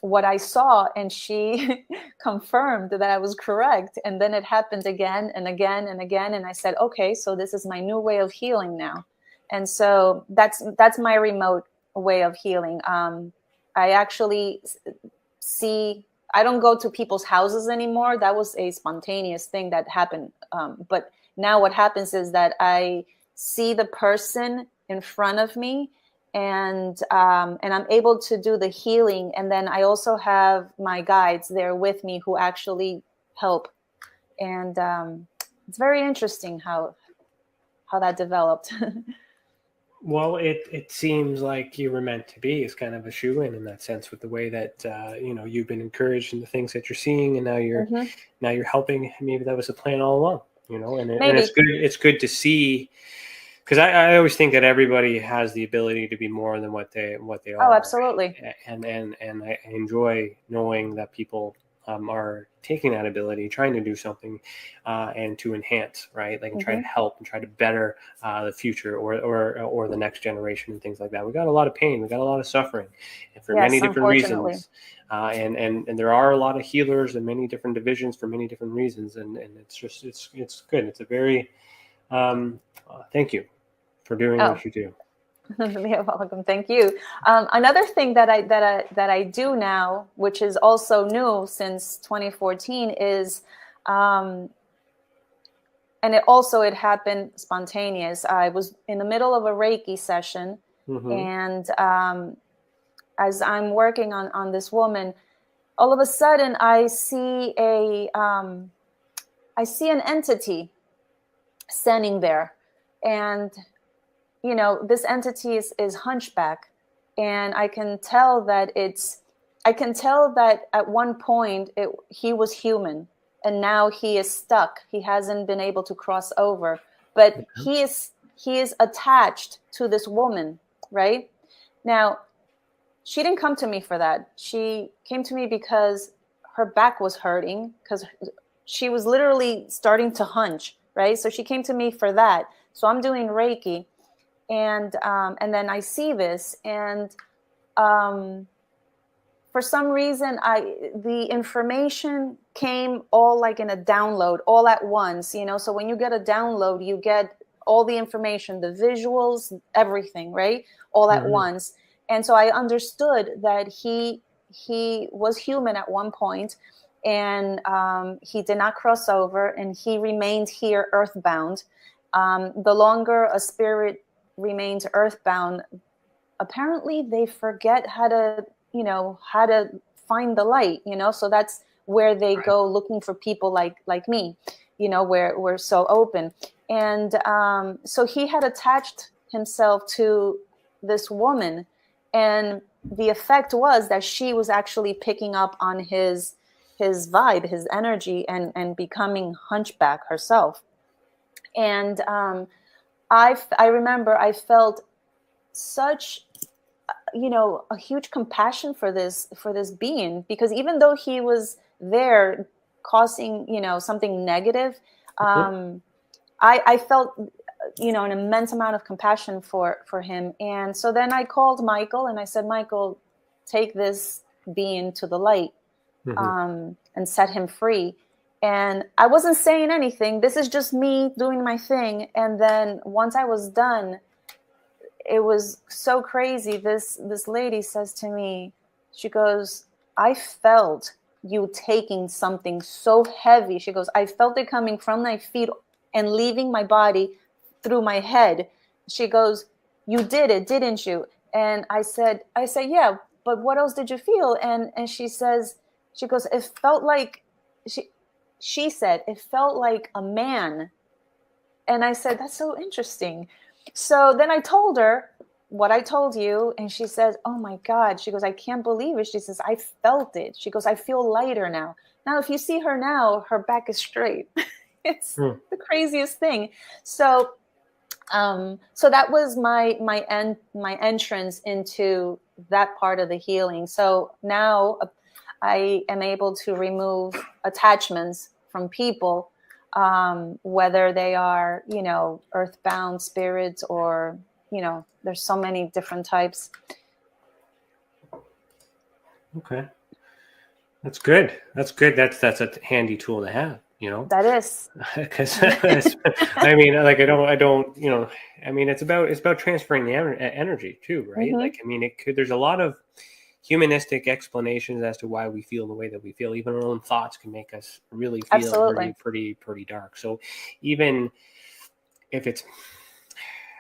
what I saw, and she confirmed that I was correct. And then it happened again and again and again. And I said, okay, so this is my new way of healing now. And so that's my remote way of healing. I actually I don't go to people's houses anymore. That was a spontaneous thing that happened. But now what happens is that I see the person in front of me, and I'm able to do the healing. And then I also have my guides there with me who actually help. And it's very interesting how that developed. Well, it seems like you were meant to be. It's kind of a shoe-in that sense, with the way that you've been encouraged in the things that you're seeing, and now you're helping. Maybe that was the plan all along. And it's good. It's good to see, because I always think that everybody has the ability to be more than what they are. Oh, absolutely. And I enjoy knowing that people are taking that ability, trying to do something, and to enhance, right? Like, and try to help and try to better the future or the next generation and things like that. We got a lot of pain, we got a lot of suffering, and for many different reasons. And there are a lot of healers and many different divisions for many different reasons. And it's good. It's a very thank you for doing what you do. You're welcome. Thank you. Another thing that I do now, which is also new since 2014, is, and it happened spontaneous. I was in the middle of a Reiki session, and as I'm working on this woman, all of a sudden I see an entity standing there, and this entity is hunchback, and I can tell that at one point he was human, and now he is stuck. He hasn't been able to cross over, but he is attached to this woman, right? Now, she didn't come to me for that. She came to me because her back was hurting, because she was literally starting to hunch, right? So she came to me for that. So I'm doing Reiki. And then I see this, and for some reason, the information came all like in a download, all at once. So when you get a download, you get all the information, the visuals, everything, right, all at once. And so I understood that he was human at one point, and he did not cross over, and he remained here earthbound. The longer a spirit remains earthbound, apparently they forget how to find the light, so that's where they go looking for people like me, where we're so open. And so he had attached himself to this woman, and the effect was that she was actually picking up on his his vibe, his energy, and becoming hunchback herself. And I remember I felt such, a huge compassion for this being, because even though he was there causing, something negative, I felt, an immense amount of compassion for him. And so then I called Michael and I said, Michael, take this being to the light, and set him free. And I wasn't saying anything. This is just me doing my thing. And then once I was done, it was so crazy. This lady says to me, she goes, I felt you taking something so heavy. She goes, I felt it coming from my feet and leaving my body through my head. She goes, you did it, didn't you? And I said, yeah, but what else did you feel? And she goes, it felt like, she said, it felt like a man. And I said, that's so interesting. So then I told her what I told you. And she says, oh my God. She goes, I can't believe it. She says, I felt it. She goes, I feel lighter now. Now, if you see her now, her back is straight. It's the craziest thing. So that was my entrance into that part of the healing. So now I am able to remove attachments from people, whether they are, earthbound spirits or, there's so many different types. Okay. That's good. That's a handy tool to have, That is. Because I mean, like, I don't, I mean, it's about transferring the energy too, right? Like, I mean, there's a lot of humanistic explanations as to why we feel the way that we feel. Even our own thoughts can make us really feel pretty dark. So even if it's,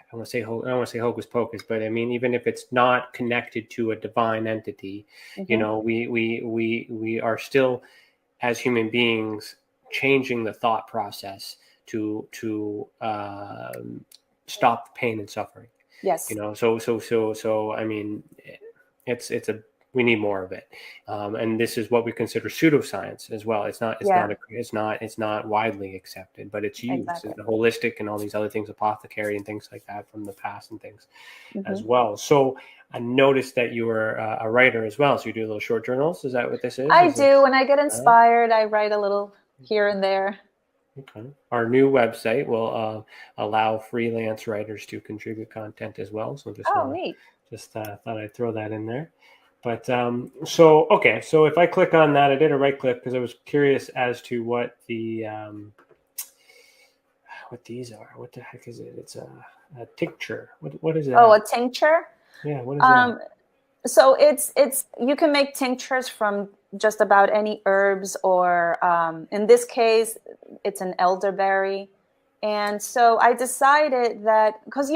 I don't want to say hocus pocus, but I mean, even if it's not connected to a divine entity, we are still, as human beings, changing the thought process to stop pain and suffering. Yes. So I mean, we need more of it, and this is what we consider pseudoscience as well. It's not widely accepted, but it's used. Exactly. It's holistic and all these other things, apothecary and things like that from the past and things as well. So I noticed that you were a writer as well. So you do little short journals. Is that what this is? I do. When I get inspired, I write a little here and there. Okay. Our new website will allow freelance writers to contribute content as well. So neat. Just thought I'd throw that in there. But so if I click on that, I did a right click because I was curious as to what the what these are. What the heck is it? It's a tincture. What is it? Oh, a tincture? Yeah, what is that? So it's you can make tinctures from just about any herbs, or in this case, it's an elderberry. And so I decided that, because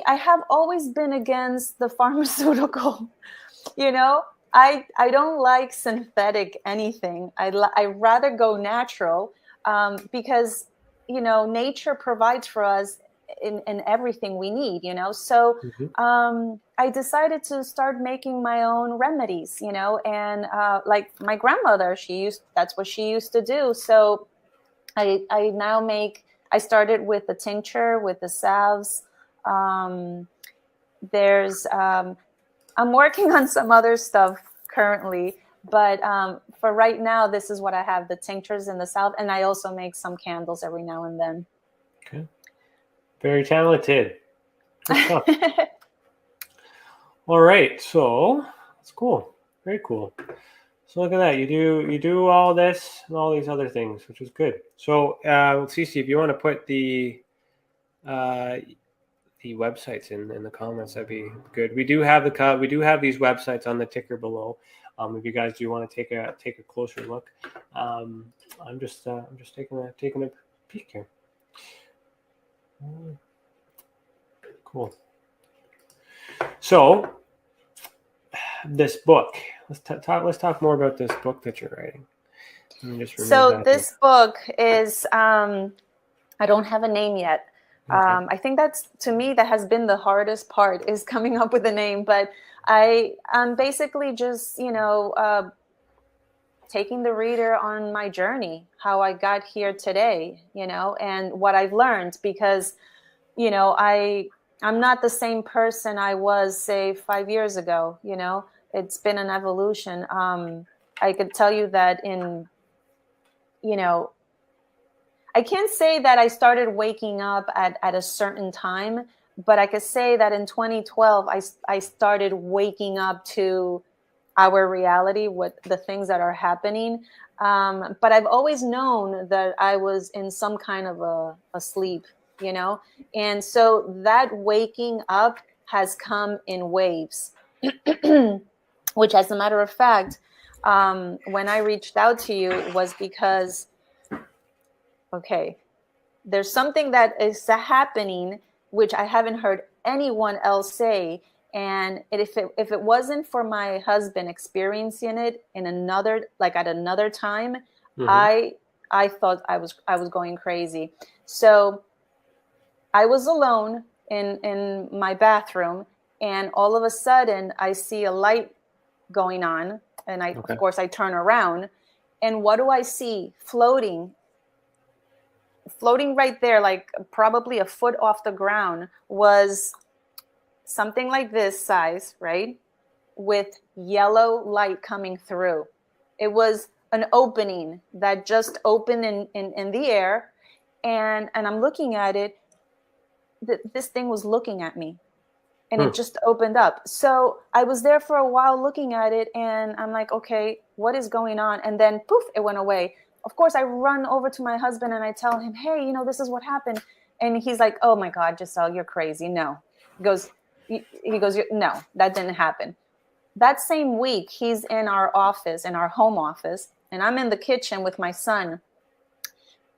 I have always been against the pharmaceutical. I don't like synthetic anything. I rather go natural, because nature provides for us in everything we need. So I decided to start making my own remedies. And like my grandmother, that's what she used to do. So I started with the tincture, with the salves. I'm working on some other stuff currently, but for right now, this is what I have: the tinctures and the salve, and I also make some candles every now and then. Okay, very talented. Good stuff. All right, so that's cool. Very cool. So look at that. You do all this and all these other things, which is good. So Stacey, if you want to put the websites in the comments, that'd be good. We do have these websites on the ticker below. If you guys do want to take a closer look, I'm just taking a peek here. Cool. So this book, let's talk more about this book that you're writing. So this book is I don't have a name yet. Okay. I think that has been the hardest part, is coming up with a name. But I'm basically just taking the reader on my journey, how I got here today, and what I've learned, because, I'm not the same person I was, say, 5 years ago. It's been an evolution. I could tell you that I can't say that I started waking up at a certain time, but I could say that in 2012, I started waking up to our reality, what the things that are happening. But I've always known that I was in some kind of a sleep, and so that waking up has come in waves, which, as a matter of fact, when I reached out to you was because, okay, there's something that is happening, which I haven't heard anyone else say. And if it wasn't for my husband experiencing it in another, like at another time, I thought I was going crazy. So I was alone in my bathroom, and all of a sudden I see a light going on, and of course I turn around, and what do I see floating right there, like probably a foot off the ground, was something like this size, right? With yellow light coming through. It was an opening that just opened in the air. And I'm looking at it. This thing was looking at me, and it just opened up. So I was there for a while looking at it, and I'm like, okay, what is going on? And then poof, it went away. Of course, I run over to my husband and I tell him, hey, this is what happened. And he's like, oh my God, Giselle, you're crazy. No. He goes, no, that didn't happen. That same week, he's in our office, in our home office, and I'm in the kitchen with my son.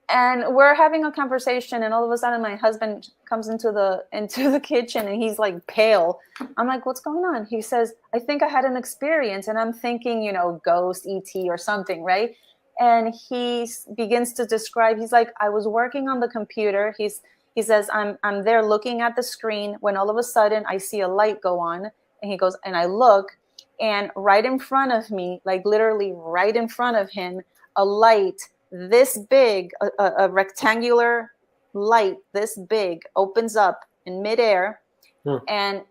And we're having a conversation, and all of a sudden my husband comes into the kitchen, and he's like pale. I'm like, what's going on? He says, I think I had an experience. And I'm thinking, ghost, ET or something, right? And he begins to describe, he's like, I was working on the computer. He says, I'm there looking at the screen when all of a sudden I see a light go on. And he goes, and I look, and right in front of me, like literally right in front of him, a light this big, a rectangular light this big opens up in midair and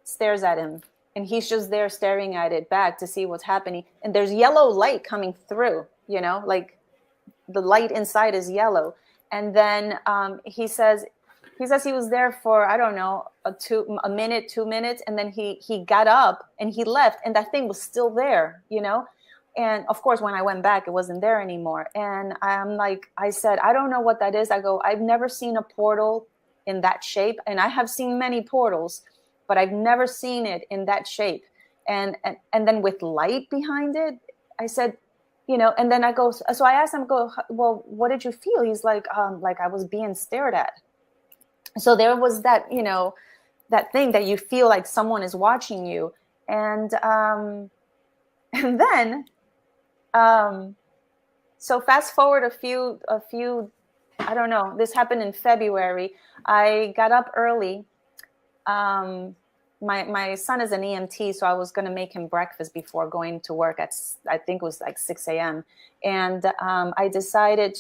stares at him. And he's just there staring at it back to see what's happening. And there's yellow light coming through, like the light inside is yellow. And then he says he was there for, I don't know, a minute, 2 minutes. And then he got up and he left, and that thing was still there, And of course, when I went back, it wasn't there anymore. And I said, I don't know what that is. I go, I've never seen a portal in that shape. And I have seen many portals, but I've never seen it in that shape. And then with light behind it, I said, and then I go, so I asked him, well, what did you feel? He's like I was being stared at. So there was that, that thing that you feel like someone is watching you. And then, so fast forward a few, I don't know, this happened in February. I got up early. My son is an EMT, so I was going to make him breakfast before going to work at, I think it was like 6 a.m. And I decided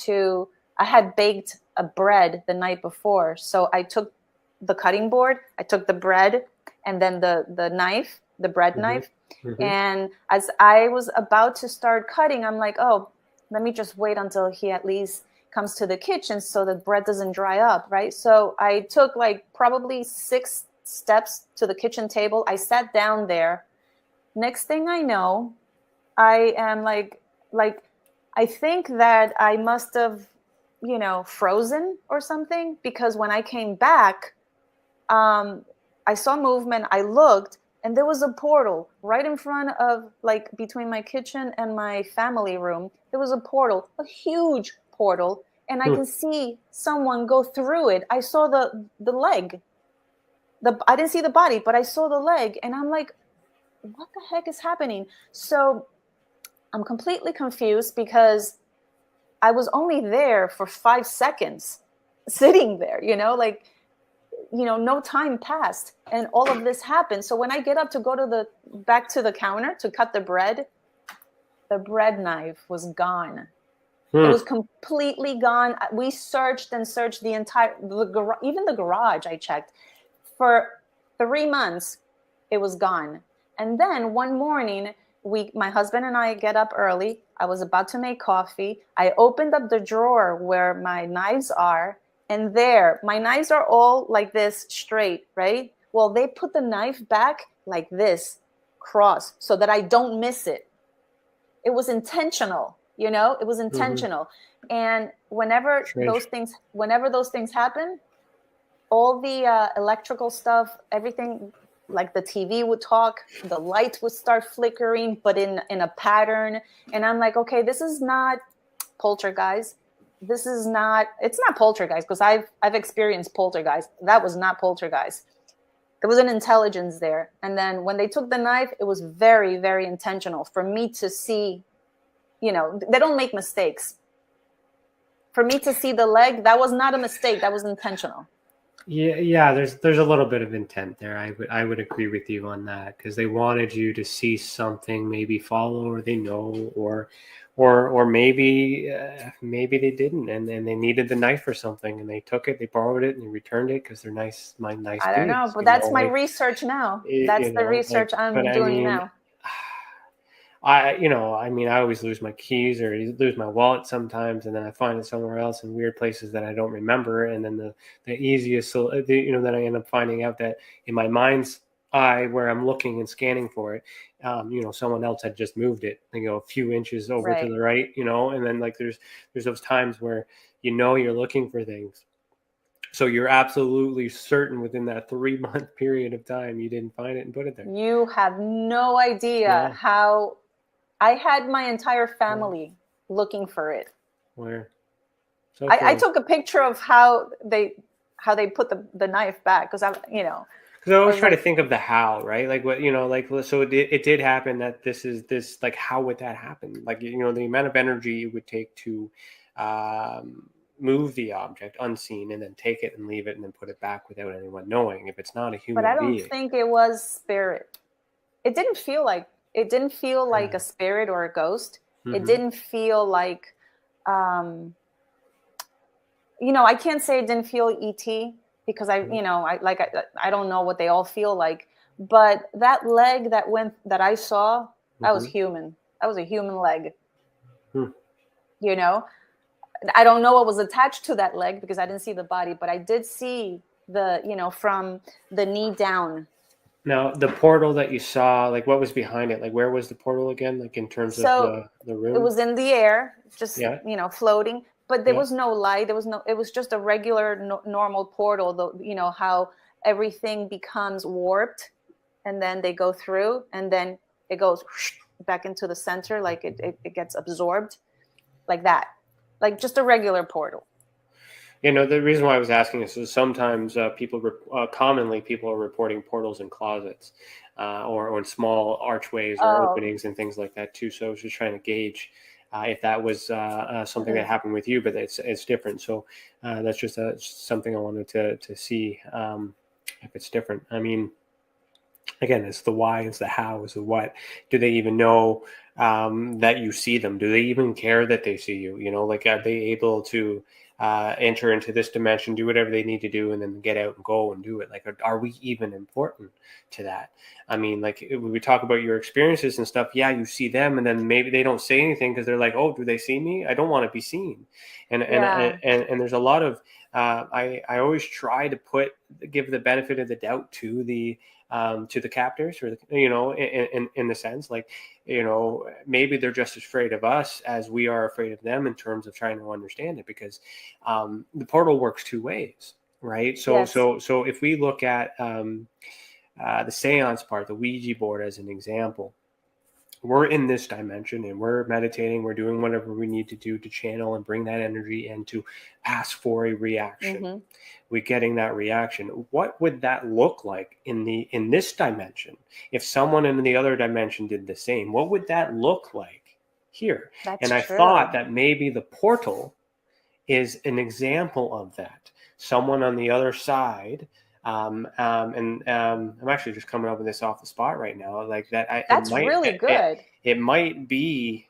I had baked a bread the night before. So I took the cutting board, I took the bread, and then the knife, the bread knife. And as I was about to start cutting, I'm like, oh, let me just wait until he at least comes to the kitchen so the bread doesn't dry up, right? So I took like probably 6 steps to the kitchen table. I sat down there. Next thing I know, I am like I think that I must have, frozen or something, because when I came back, I saw movement. I looked, and there was a portal right in front of, like, between my kitchen and my family room. There was a portal, a huge portal, and I can see someone go through it. I saw the leg. I didn't see the body, but I saw the leg, and I'm like, what the heck is happening? So I'm completely confused because I was only there for 5 seconds, sitting there, no time passed, and all of this happened. So when I get up to go back to the counter to cut the bread the bread knife was gone. It was completely gone. We searched and searched the entire, even the garage I checked. For 3 months, it was gone. And then one morning, my husband and I get up early. I was about to make coffee. I opened up the drawer where my knives are. And there, my knives are all like this, straight, right? Well, they put the knife back like this, cross, so that I don't miss it. It was intentional. It was intentional. And whenever those things happen, all the electrical stuff, everything, like the TV would talk, the lights would start flickering, but in a pattern. And I'm like, okay, this is not poltergeist. It's not poltergeist, because I've experienced poltergeist. That was not poltergeist. There was an intelligence there. And then when they took the knife, it was very, very intentional for me to see. They don't make mistakes. For me to see the leg, that was not a mistake. That was intentional. Yeah. There's a little bit of intent there. I would agree with you on that, because they wanted you to see something, maybe follow, or they know, or maybe they didn't, and they needed the knife for something, and they took it, they borrowed it, and they returned it because they're nice I don't dudes, know, but that's my research now. That's the research I'm doing now. I always lose my keys or lose my wallet sometimes, and then I find it somewhere else in weird places that I don't remember. And then the easiest, then I end up finding out that in my mind's eye, where I'm looking and scanning for it, someone else had just moved it, a few inches over to the right, and then like there's those times where you're looking for things. So you're absolutely certain within that 3-month period of time you didn't find it and put it there. You have no idea how I had my entire family looking for it. Where? So I took a picture of how they put the knife back, because Because I always try to think of the how, right? Like what, so it did happen that this, like, how would that happen? Like, the amount of energy it would take to move the object unseen and then take it and leave it and then put it back without anyone knowing, if it's not a human being. But I don't think it was spirit. It didn't feel like a spirit or a ghost. It didn't feel like, I can't say it didn't feel ET, because I don't know what they all feel like, but that leg that I saw, that was human. That was a human leg. I don't know what was attached to that leg because I didn't see the body, but I did see from the knee down. Now, the portal that you saw, like, what was behind it? Like, where was the portal again? Like, in terms of the room? It was in the air, just, floating. But there was no light. It was just a regular, normal portal. How everything becomes warped, and then they go through, and then it goes back into the center, like it gets absorbed, like that. Like just a regular portal. The reason why I was asking this is sometimes commonly people are reporting portals in closets or in small archways or openings and things like that too. So I was just trying to gauge if that was something that happened with you, but it's different. So that's just something I wanted to see if it's different. I mean, again, it's the why, it's the how, it's the what. Do they even know that you see them? Do they even care that they see you? Like, are they able to enter into this dimension, do whatever they need to do, and then get out and go and do it? Like, are we even important to that? I mean, like, when we talk about your experiences and stuff, you see them, and then maybe they don't say anything because they're like, oh, do they see me? I don't want to be seen. And there's a lot of I always try to give the benefit of the doubt to the captors, or in the sense, like, maybe they're just as afraid of us as we are afraid of them, in terms of trying to understand it, because the portal works two ways, right? So if we look at the seance part, the Ouija board as an example, we're in this dimension and we're meditating, we're doing whatever we need to do to channel and bring that energy and to ask for a reaction. We're getting that reaction. What would that look like in this dimension? If someone in the other dimension did the same, what would that look like here? That's I true. thought that maybe the portal is an example of that. Someone on the other side, I'm actually just coming up with this off the spot right now. Like that, that's really good. It might be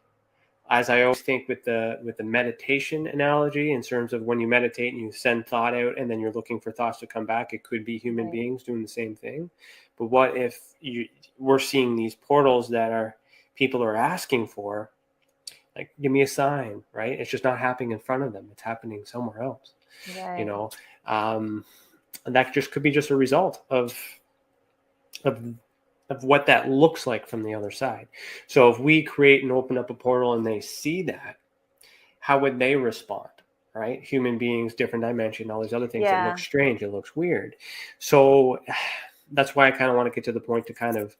as I always think with the meditation analogy, in terms of when you meditate and you send thought out and then you're looking for thoughts to come back, it could be human beings doing the same thing. But what if we're seeing these portals that people are asking for, like, give me a sign, right? It's just not happening in front of them. It's happening somewhere else, Right. And that just could be just a result of what that looks like from the other side. So if we create and open up a portal and they see that, how would they respond, right? Human beings, different dimension, all these other things that look strange, it looks weird. So that's why I kind of want to get to the point to kind of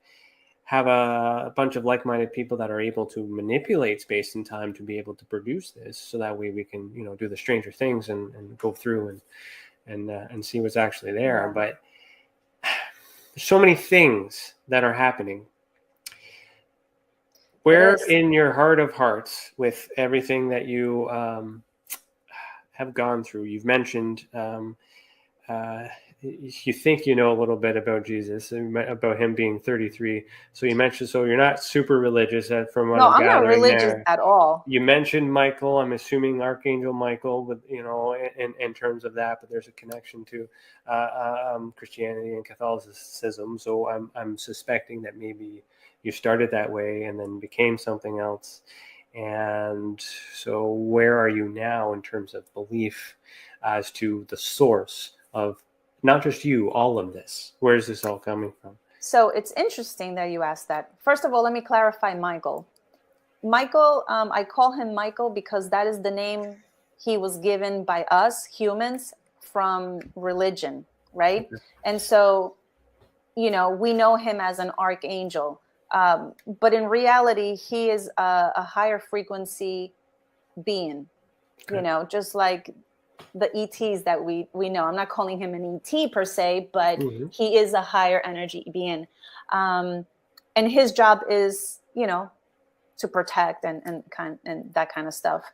have a bunch of like-minded people that are able to manipulate space and time to be able to produce this, so that way we can, do the stranger things and go through and see what's actually there. But there's so many things that are happening. Where in your heart of hearts, with everything that you have gone through, you've mentioned you think you know a little bit about Jesus, about him being 33. So you mentioned, so you're not super religious from what I'm gathering. No, I'm not religious there. At all. You mentioned Michael. I'm assuming Archangel Michael, with in terms of that, but there's a connection to Christianity and Catholicism. So I'm suspecting that maybe you started that way and then became something else. And so where are you now in terms of belief as to the source of not just you, all of this? Where is this all coming from? So it's interesting that you asked that. First of all, let me clarify Michael. Michael, I call him Michael because that is the name he was given by us humans from religion, right? Okay. And so, we know him as an archangel. But in reality, he is a higher frequency being, okay. Just like the ETs that we know. I'm not calling him an ET per se, but he is a higher energy being. And his job is, to protect and that kind of stuff.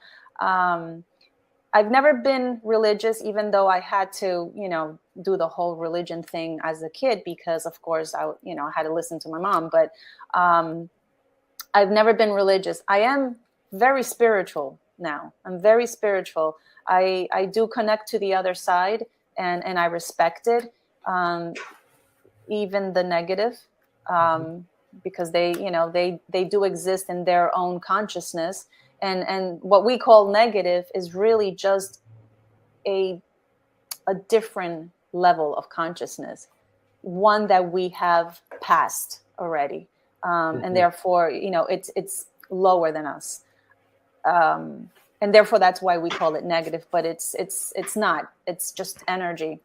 I've never been religious, even though I had to, do the whole religion thing as a kid, because of course I had to listen to my mom, but I've never been religious. I am very spiritual now. I'm very spiritual. I do connect to the other side, and I respect it, even the negative, because they do exist in their own consciousness, and what we call negative is really just a different level of consciousness, one that we have passed already, and therefore it's lower than us. And therefore, that's why we call it negative, but it's not. It's just energy.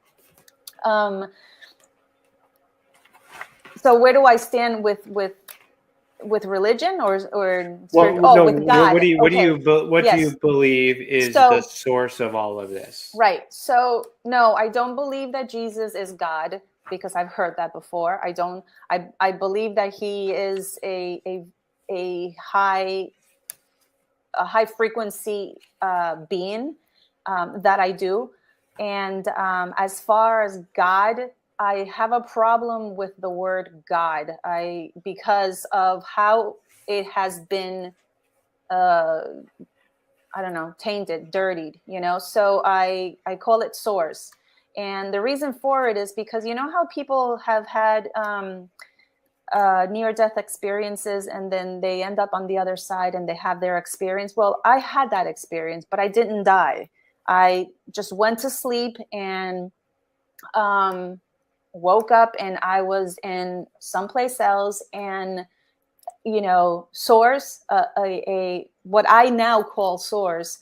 So where do I stand with religion or with God? What do you believe is the source of all of this? Right. So no, I don't believe that Jesus is God, because I've heard that before. I don't. I believe that he is a high frequency being, that I do. And as far as God, I have a problem with the word God, because of how it has been, tainted, dirtied, so I call it source. And the reason for it is because, how people have had near-death experiences, and then they end up on the other side and they have their experience. Well, I had that experience, but I didn't die. I just went to sleep and woke up, and I was in someplace else, and source, what I now call source,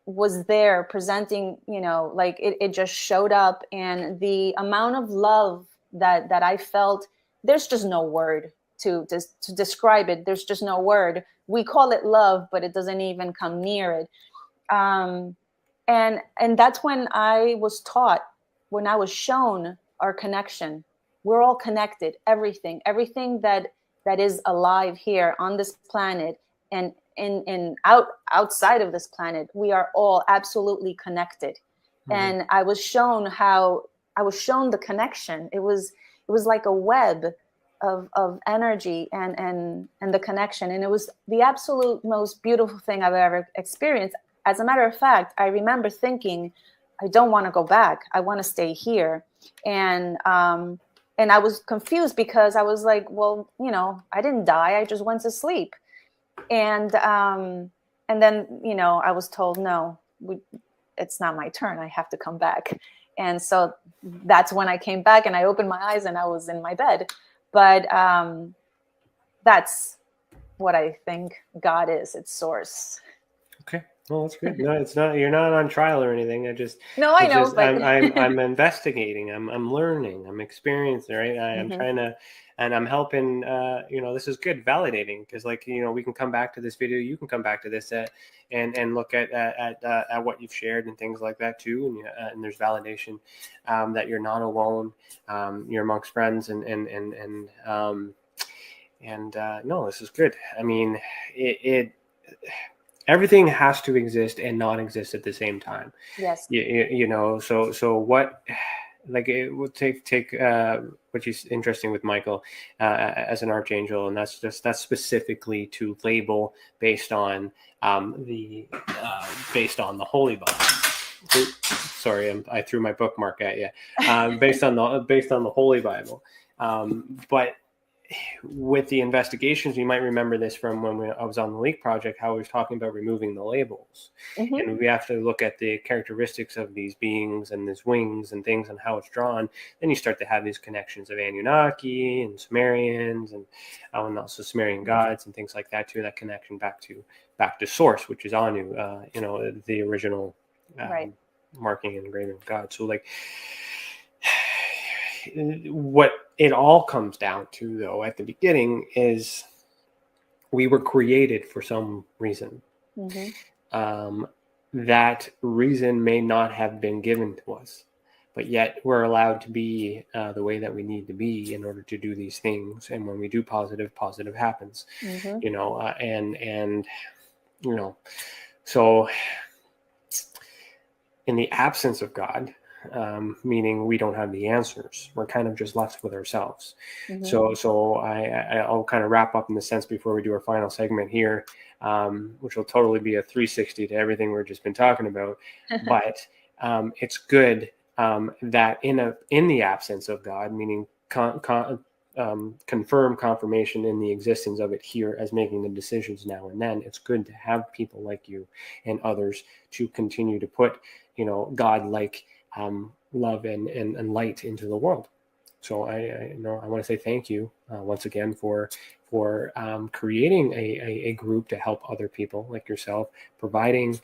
was there presenting, like it just showed up, and the amount of love that I felt, there's just no word to describe it. There's just no word. We call it love, but it doesn't even come near it. And that's when I was taught, when I was shown our connection. We're all connected. Everything that is alive here on this planet and outside of this planet, we are all absolutely connected. And I was shown the connection. It was like a web of energy and the connection. And it was the absolute most beautiful thing I've ever experienced. As a matter of fact, I remember thinking, I don't want to go back. I want to stay here. And I was confused because I was like, well, you know, I didn't die. I just went to sleep. And then, you know, I was told, no, it's not my turn. I have to come back. And so that's when I came back and I opened my eyes and I was in my bed. But that's what I think God is. It's source. Okay. Well, that's good. No, it's not. You're not on trial or anything. I know. But... I'm investigating. I'm learning. I'm experiencing. Right. I'm trying to, and I'm helping. You know, this is good, validating, because, like, you know, we can come back to this video. You can come back to this and look at what you've shared and things like that too. And there's validation that you're not alone. You're amongst friends and no, this is good. I mean, everything has to exist and not exist at the same time. Yes. You know, so what, like, it would take which is interesting with Michael as an archangel, and that's specifically to label based on the Holy Bible. Sorry, I threw my bookmark at you. Based on the Holy Bible, but with the investigations, you might remember this from when I was on the Leak Project, how we was talking about removing the labels. And we have to look at the characteristics of these beings and these wings and things and how it's drawn. Then you start to have these connections of Anunnaki and Sumerians and also Sumerian gods and things like that too. That connection back to source, which is Anu, you know, the original marking and engraving of God. So, like, what it all comes down to, though, at the beginning, is we were created for some reason. That reason may not have been given to us, but yet we're allowed to be the way that we need to be in order to do these things. And when we do positive happens. You know, and you know, so in the absence of God, meaning we don't have the answers, we're kind of just left with ourselves. So I'll kind of wrap up in the sense before we do our final segment here, which will totally be a 360 to everything we've just been talking about. But it's good that in the absence of God, meaning confirmation in the existence of it here as making the decisions now and then, it's good to have people like you and others to continue to put, you know, God-like love and light into the world. So I want to say thank you once again for creating a group to help other people like yourself, providing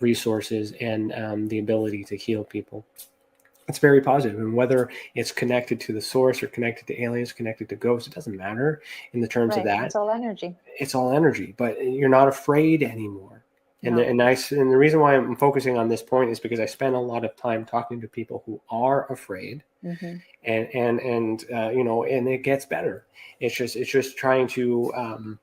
resources and the ability to heal people. It's very positive. And whether it's connected to the source or connected to aliens, connected to ghosts, it doesn't matter in the terms of that. It's all energy. It's all energy, but you're not afraid anymore. And No. The reason why I'm focusing on this point is because I spend a lot of time talking to people who are afraid, and you know, and it gets better. It's just trying to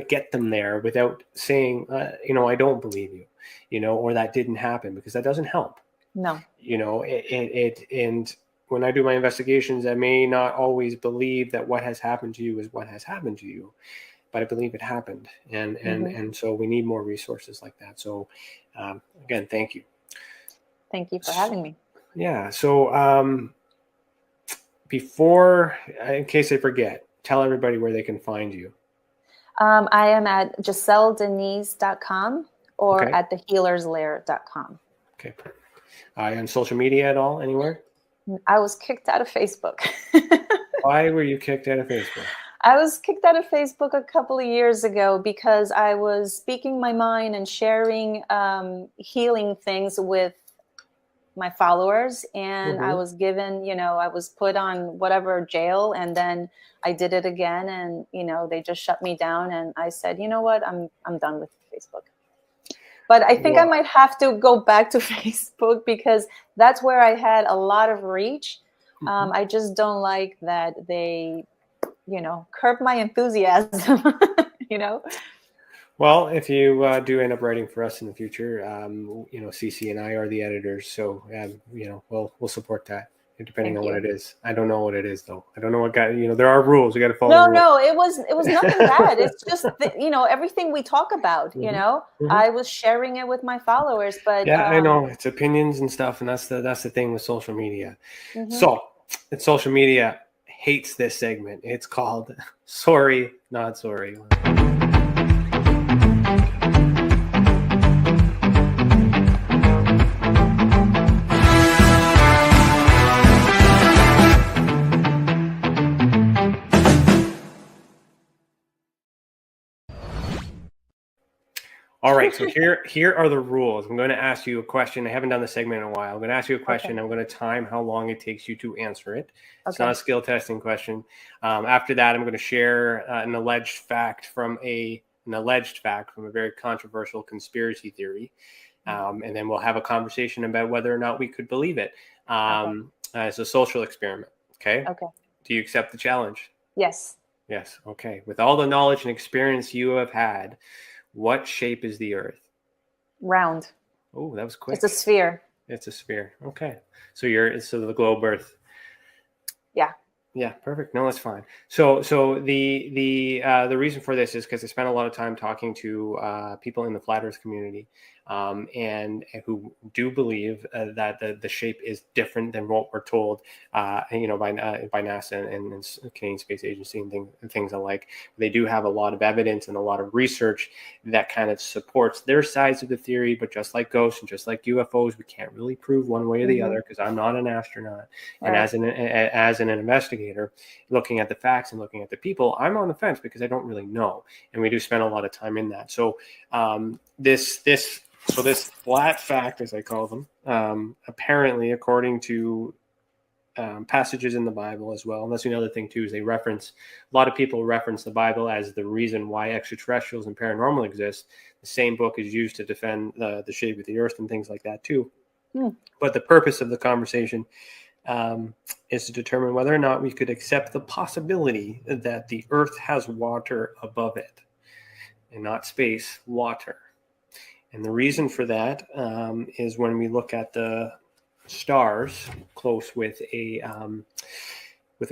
get them there without saying, you know, I don't believe you, you know, or that didn't happen, because that doesn't help. No. You know, and when I do my investigations, I may not always believe that what has happened to you is what has happened to you, but I believe it happened. And so we need more resources like that. So again, thank you. Thank you for having me. Yeah. So before, in case I forget, tell everybody where they can find you. I am at GiselleDenisse.com or at thehealerslair.com. Okay, perfect. On social media at all, anywhere? I was kicked out of Facebook. Why were you kicked out of Facebook? I was kicked out of Facebook a couple of years ago because I was speaking my mind and sharing healing things with my followers. And I was given, you know, I was put on whatever jail, and then I did it again. And, you know, they just shut me down. And I said, you know what, I'm done with Facebook. But I think I might have to go back to Facebook because that's where I had a lot of reach. I just don't like that they, you know, curb my enthusiasm, you know. Well, if you do end up writing for us in the future, you know, CC and I are the editors, so you know, we'll support that depending Thank on what you. it is. I don't know what it is though. I don't know what guy. There are rules. You got to follow. No, it was nothing bad. It's just that, everything we talk about. I was sharing it with my followers, but Yeah, I know it's opinions and stuff, and that's the thing with social media. So, social media hates this segment. It's called "Sorry, Not Sorry." All right, so here are the rules. I'm going to ask you a question. I haven't done the segment in a while. I'm going to ask you a question. I'm going to time how long it takes you to answer it. It's not a skill testing question. After that, I'm going to share an alleged fact from a very controversial conspiracy theory, and then we'll have a conversation about whether or not we could believe it. It's a social experiment. Okay. Okay. Do you accept the challenge? Yes. Yes. Okay. With all the knowledge and experience you have had, what shape is the Earth? Round. Oh, that was quick. It's a sphere. It's a sphere. Okay. So the globe Earth. Yeah. Yeah, perfect. No, that's fine. So the reason for this is because I spent a lot of time talking to people in the flat Earth community, and who do believe that the shape is different than what we're told, by NASA and Canadian Space Agency and things alike. They do have a lot of evidence and a lot of research that kind of supports their sides of the theory. But just like ghosts and just like UFOs, we can't really prove one way or the other because I'm not an astronaut, and as an investigator, looking at the facts and looking at the people, I'm on the fence because I don't really know, and we do spend a lot of time in that. So this flat fact, as I call them, apparently, according to passages in the Bible as well, and that's another thing too, is a lot of people reference the Bible as the reason why extraterrestrials and paranormal exist. The same book is used to defend the shape of the Earth and things like that too. But the purpose of the conversation is to determine whether or not we could accept the possibility that the Earth has water above it, and not space, water. And the reason for that is when we look at the stars close with a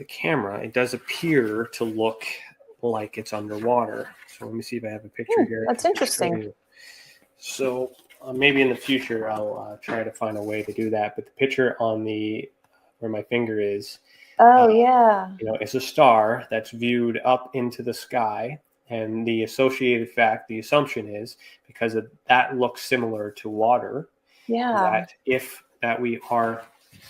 camera, it does appear to look like it's underwater. So let me see if I have a picture here. That's interesting. So maybe in the future I'll try to find a way to do that. But the picture on where my finger is, it's a star that's viewed up into the sky. And the assumption is because that looks similar to water, that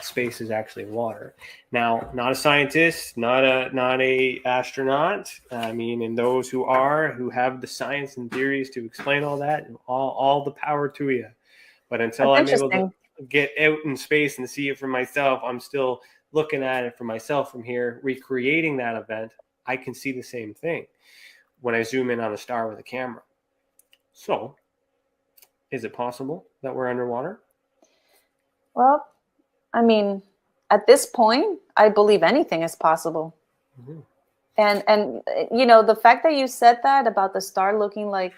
space is actually water. Now, not a scientist, not a astronaut. I mean, and those who have the science and theories to explain all that, all the power to you. But until I'm able to get out in space and see it for myself, I'm still looking at it for myself from here, recreating that event. I can see the same thing when I zoom in on a star with a camera. So, is it possible that we're underwater? Well, I mean, at this point, I believe anything is possible. And the fact that you said that about the star looking like,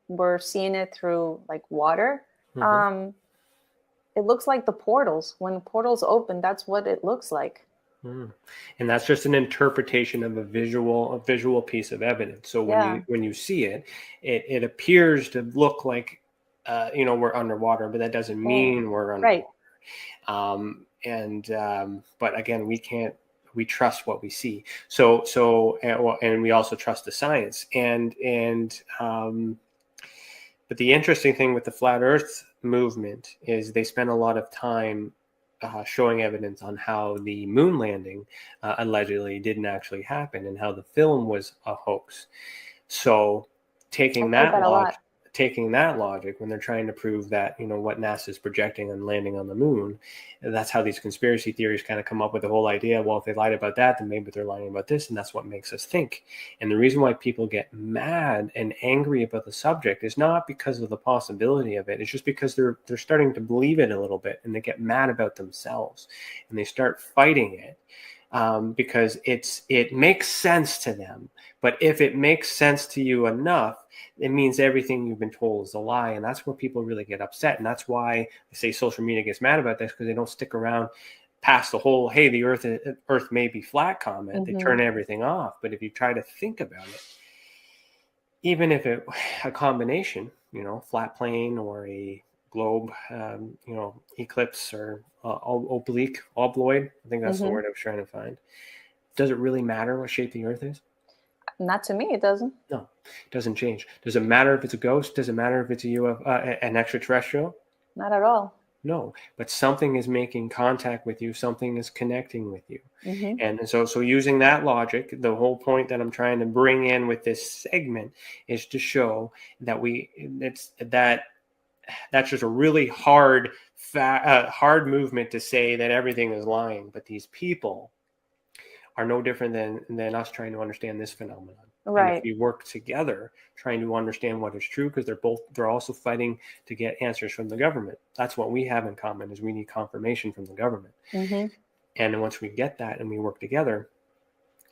we're seeing it through like water, it looks like the portals. When portals open, that's what it looks like. And that's just an interpretation of a visual piece of evidence. So when you see it, it appears to look like we're underwater, but that doesn't mean we're underwater. Right. But again, we trust what we see. And we also trust the science. But the interesting thing with the flat Earth movement is they spend a lot of time showing evidence on how the moon landing allegedly didn't actually happen and how the film was a hoax. So taking that logic when they're trying to prove that, what NASA is projecting and landing on the moon, that's how these conspiracy theories kind of come up with the whole idea. Well, if they lied about that, then maybe they're lying about this, and that's what makes us think. And the reason why people get mad and angry about the subject is not because of the possibility of it. It's just because they're starting to believe it a little bit, and they get mad about themselves, and they start fighting it. Because it makes sense to them. But if it makes sense to you enough, it means everything you've been told is a lie. And that's where people really get upset. And that's why I say social media gets mad about this, because they don't stick around past the whole, hey, the Earth may be flat comment. They Mm-hmm. turn everything off. But if you try to think about it, even if a combination, flat plane or a globe, eclipse or oblique, obloid, I think that's the Mm-hmm. word I was trying to find. Does it really matter what shape the Earth is? Not to me, it doesn't. No, it doesn't change. Does it matter if it's a ghost? Does it matter if it's a UFO, an extraterrestrial? Not at all. No, but something is making contact with you. Something is connecting with you. Mm-hmm. And so using that logic, the whole point that I'm trying to bring in with this segment is to show that that's just a really hard movement to say that everything is lying. But these people are no different than us trying to understand this phenomenon. Right. And if we work together trying to understand what is true, because they're also fighting to get answers from the government. That's what we have in common, is we need confirmation from the government. Mm-hmm. And then once we get that and we work together,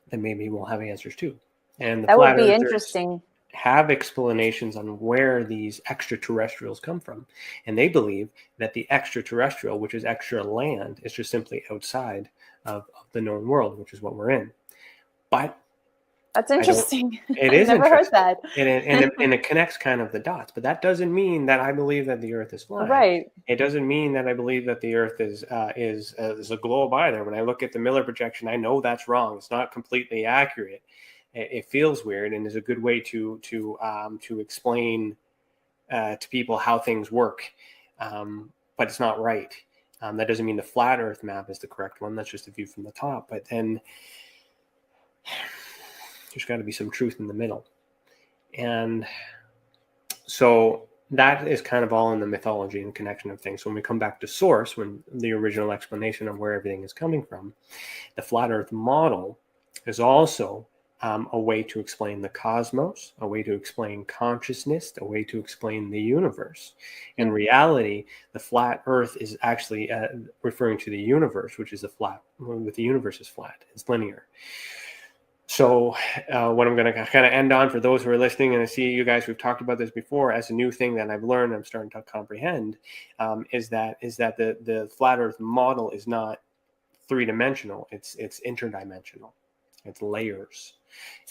then maybe we'll have answers too. And the That would flat be earthers interesting. have explanations on where these extraterrestrials come from. And they believe that the extraterrestrial, which is extra land, is just simply outside of the known world, which is what we're in. But that's interesting. It is I've never heard that. And it connects kind of the dots. But that doesn't mean that I believe that the Earth is flat. Right. It doesn't mean that I believe that the Earth is a globe either. When I look at the Miller projection, I know that's wrong. It's not completely accurate. It feels weird, and is a good way to explain to people how things work. But it's not right. That doesn't mean the flat Earth map is the correct one. That's just a view from the top. But then there's got to be some truth in the middle. And so that is kind of all in the mythology and connection of things. So when we come back to source, when the original explanation of where everything is coming from, the flat Earth model is also a way to explain the cosmos, a way to explain consciousness, a way to explain the universe. In reality, the flat Earth is actually referring to the universe, which is the universe is flat. It's linear. So what I'm going to kind of end on for those who are listening, and I see you guys, we've talked about this before, as a new thing that I've learned, I'm starting to comprehend, is that the flat Earth model is not three-dimensional. It's interdimensional. It's layers,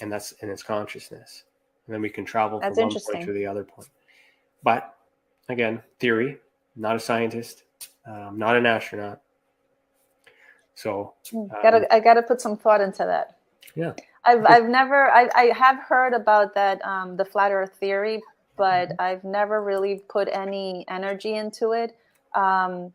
and it's consciousness. And then we can travel from one point to the other point. But again, theory, not a scientist, not an astronaut. So I gotta put some thought into that. Yeah, I have heard about that, the flat Earth theory, but I've never really put any energy into it. I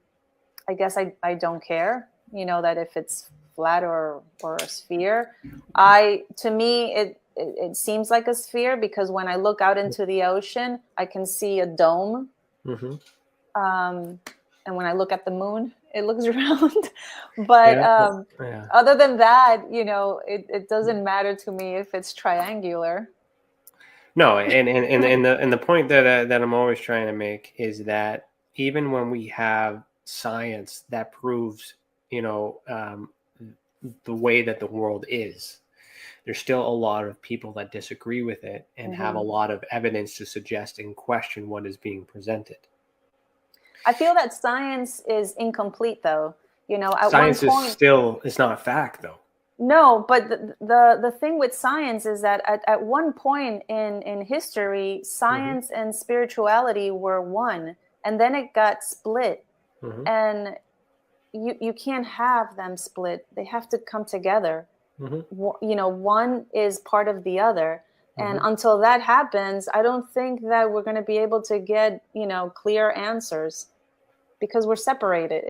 guess I don't care, that if it's flat or a sphere. To me, it seems like a sphere, because when I look out into the ocean, I can see a dome. Mm-hmm. And when I look at the moon, it looks round. But other than that, it doesn't matter to me if it's triangular. No, and the point that I'm always trying to make is that even when we have science that proves, the way that the world is, there's still a lot of people that disagree with it and have a lot of evidence to suggest and question what is being presented. I feel that science is incomplete, though. At science one point, it's not a fact, though. No, but the thing with science is that at one point in history, science and spirituality were one, and then it got split. And you can't have them split. They have to come together. One is part of the other. And until that happens, I don't think that we're going to be able to get, clear answers, because we're separated.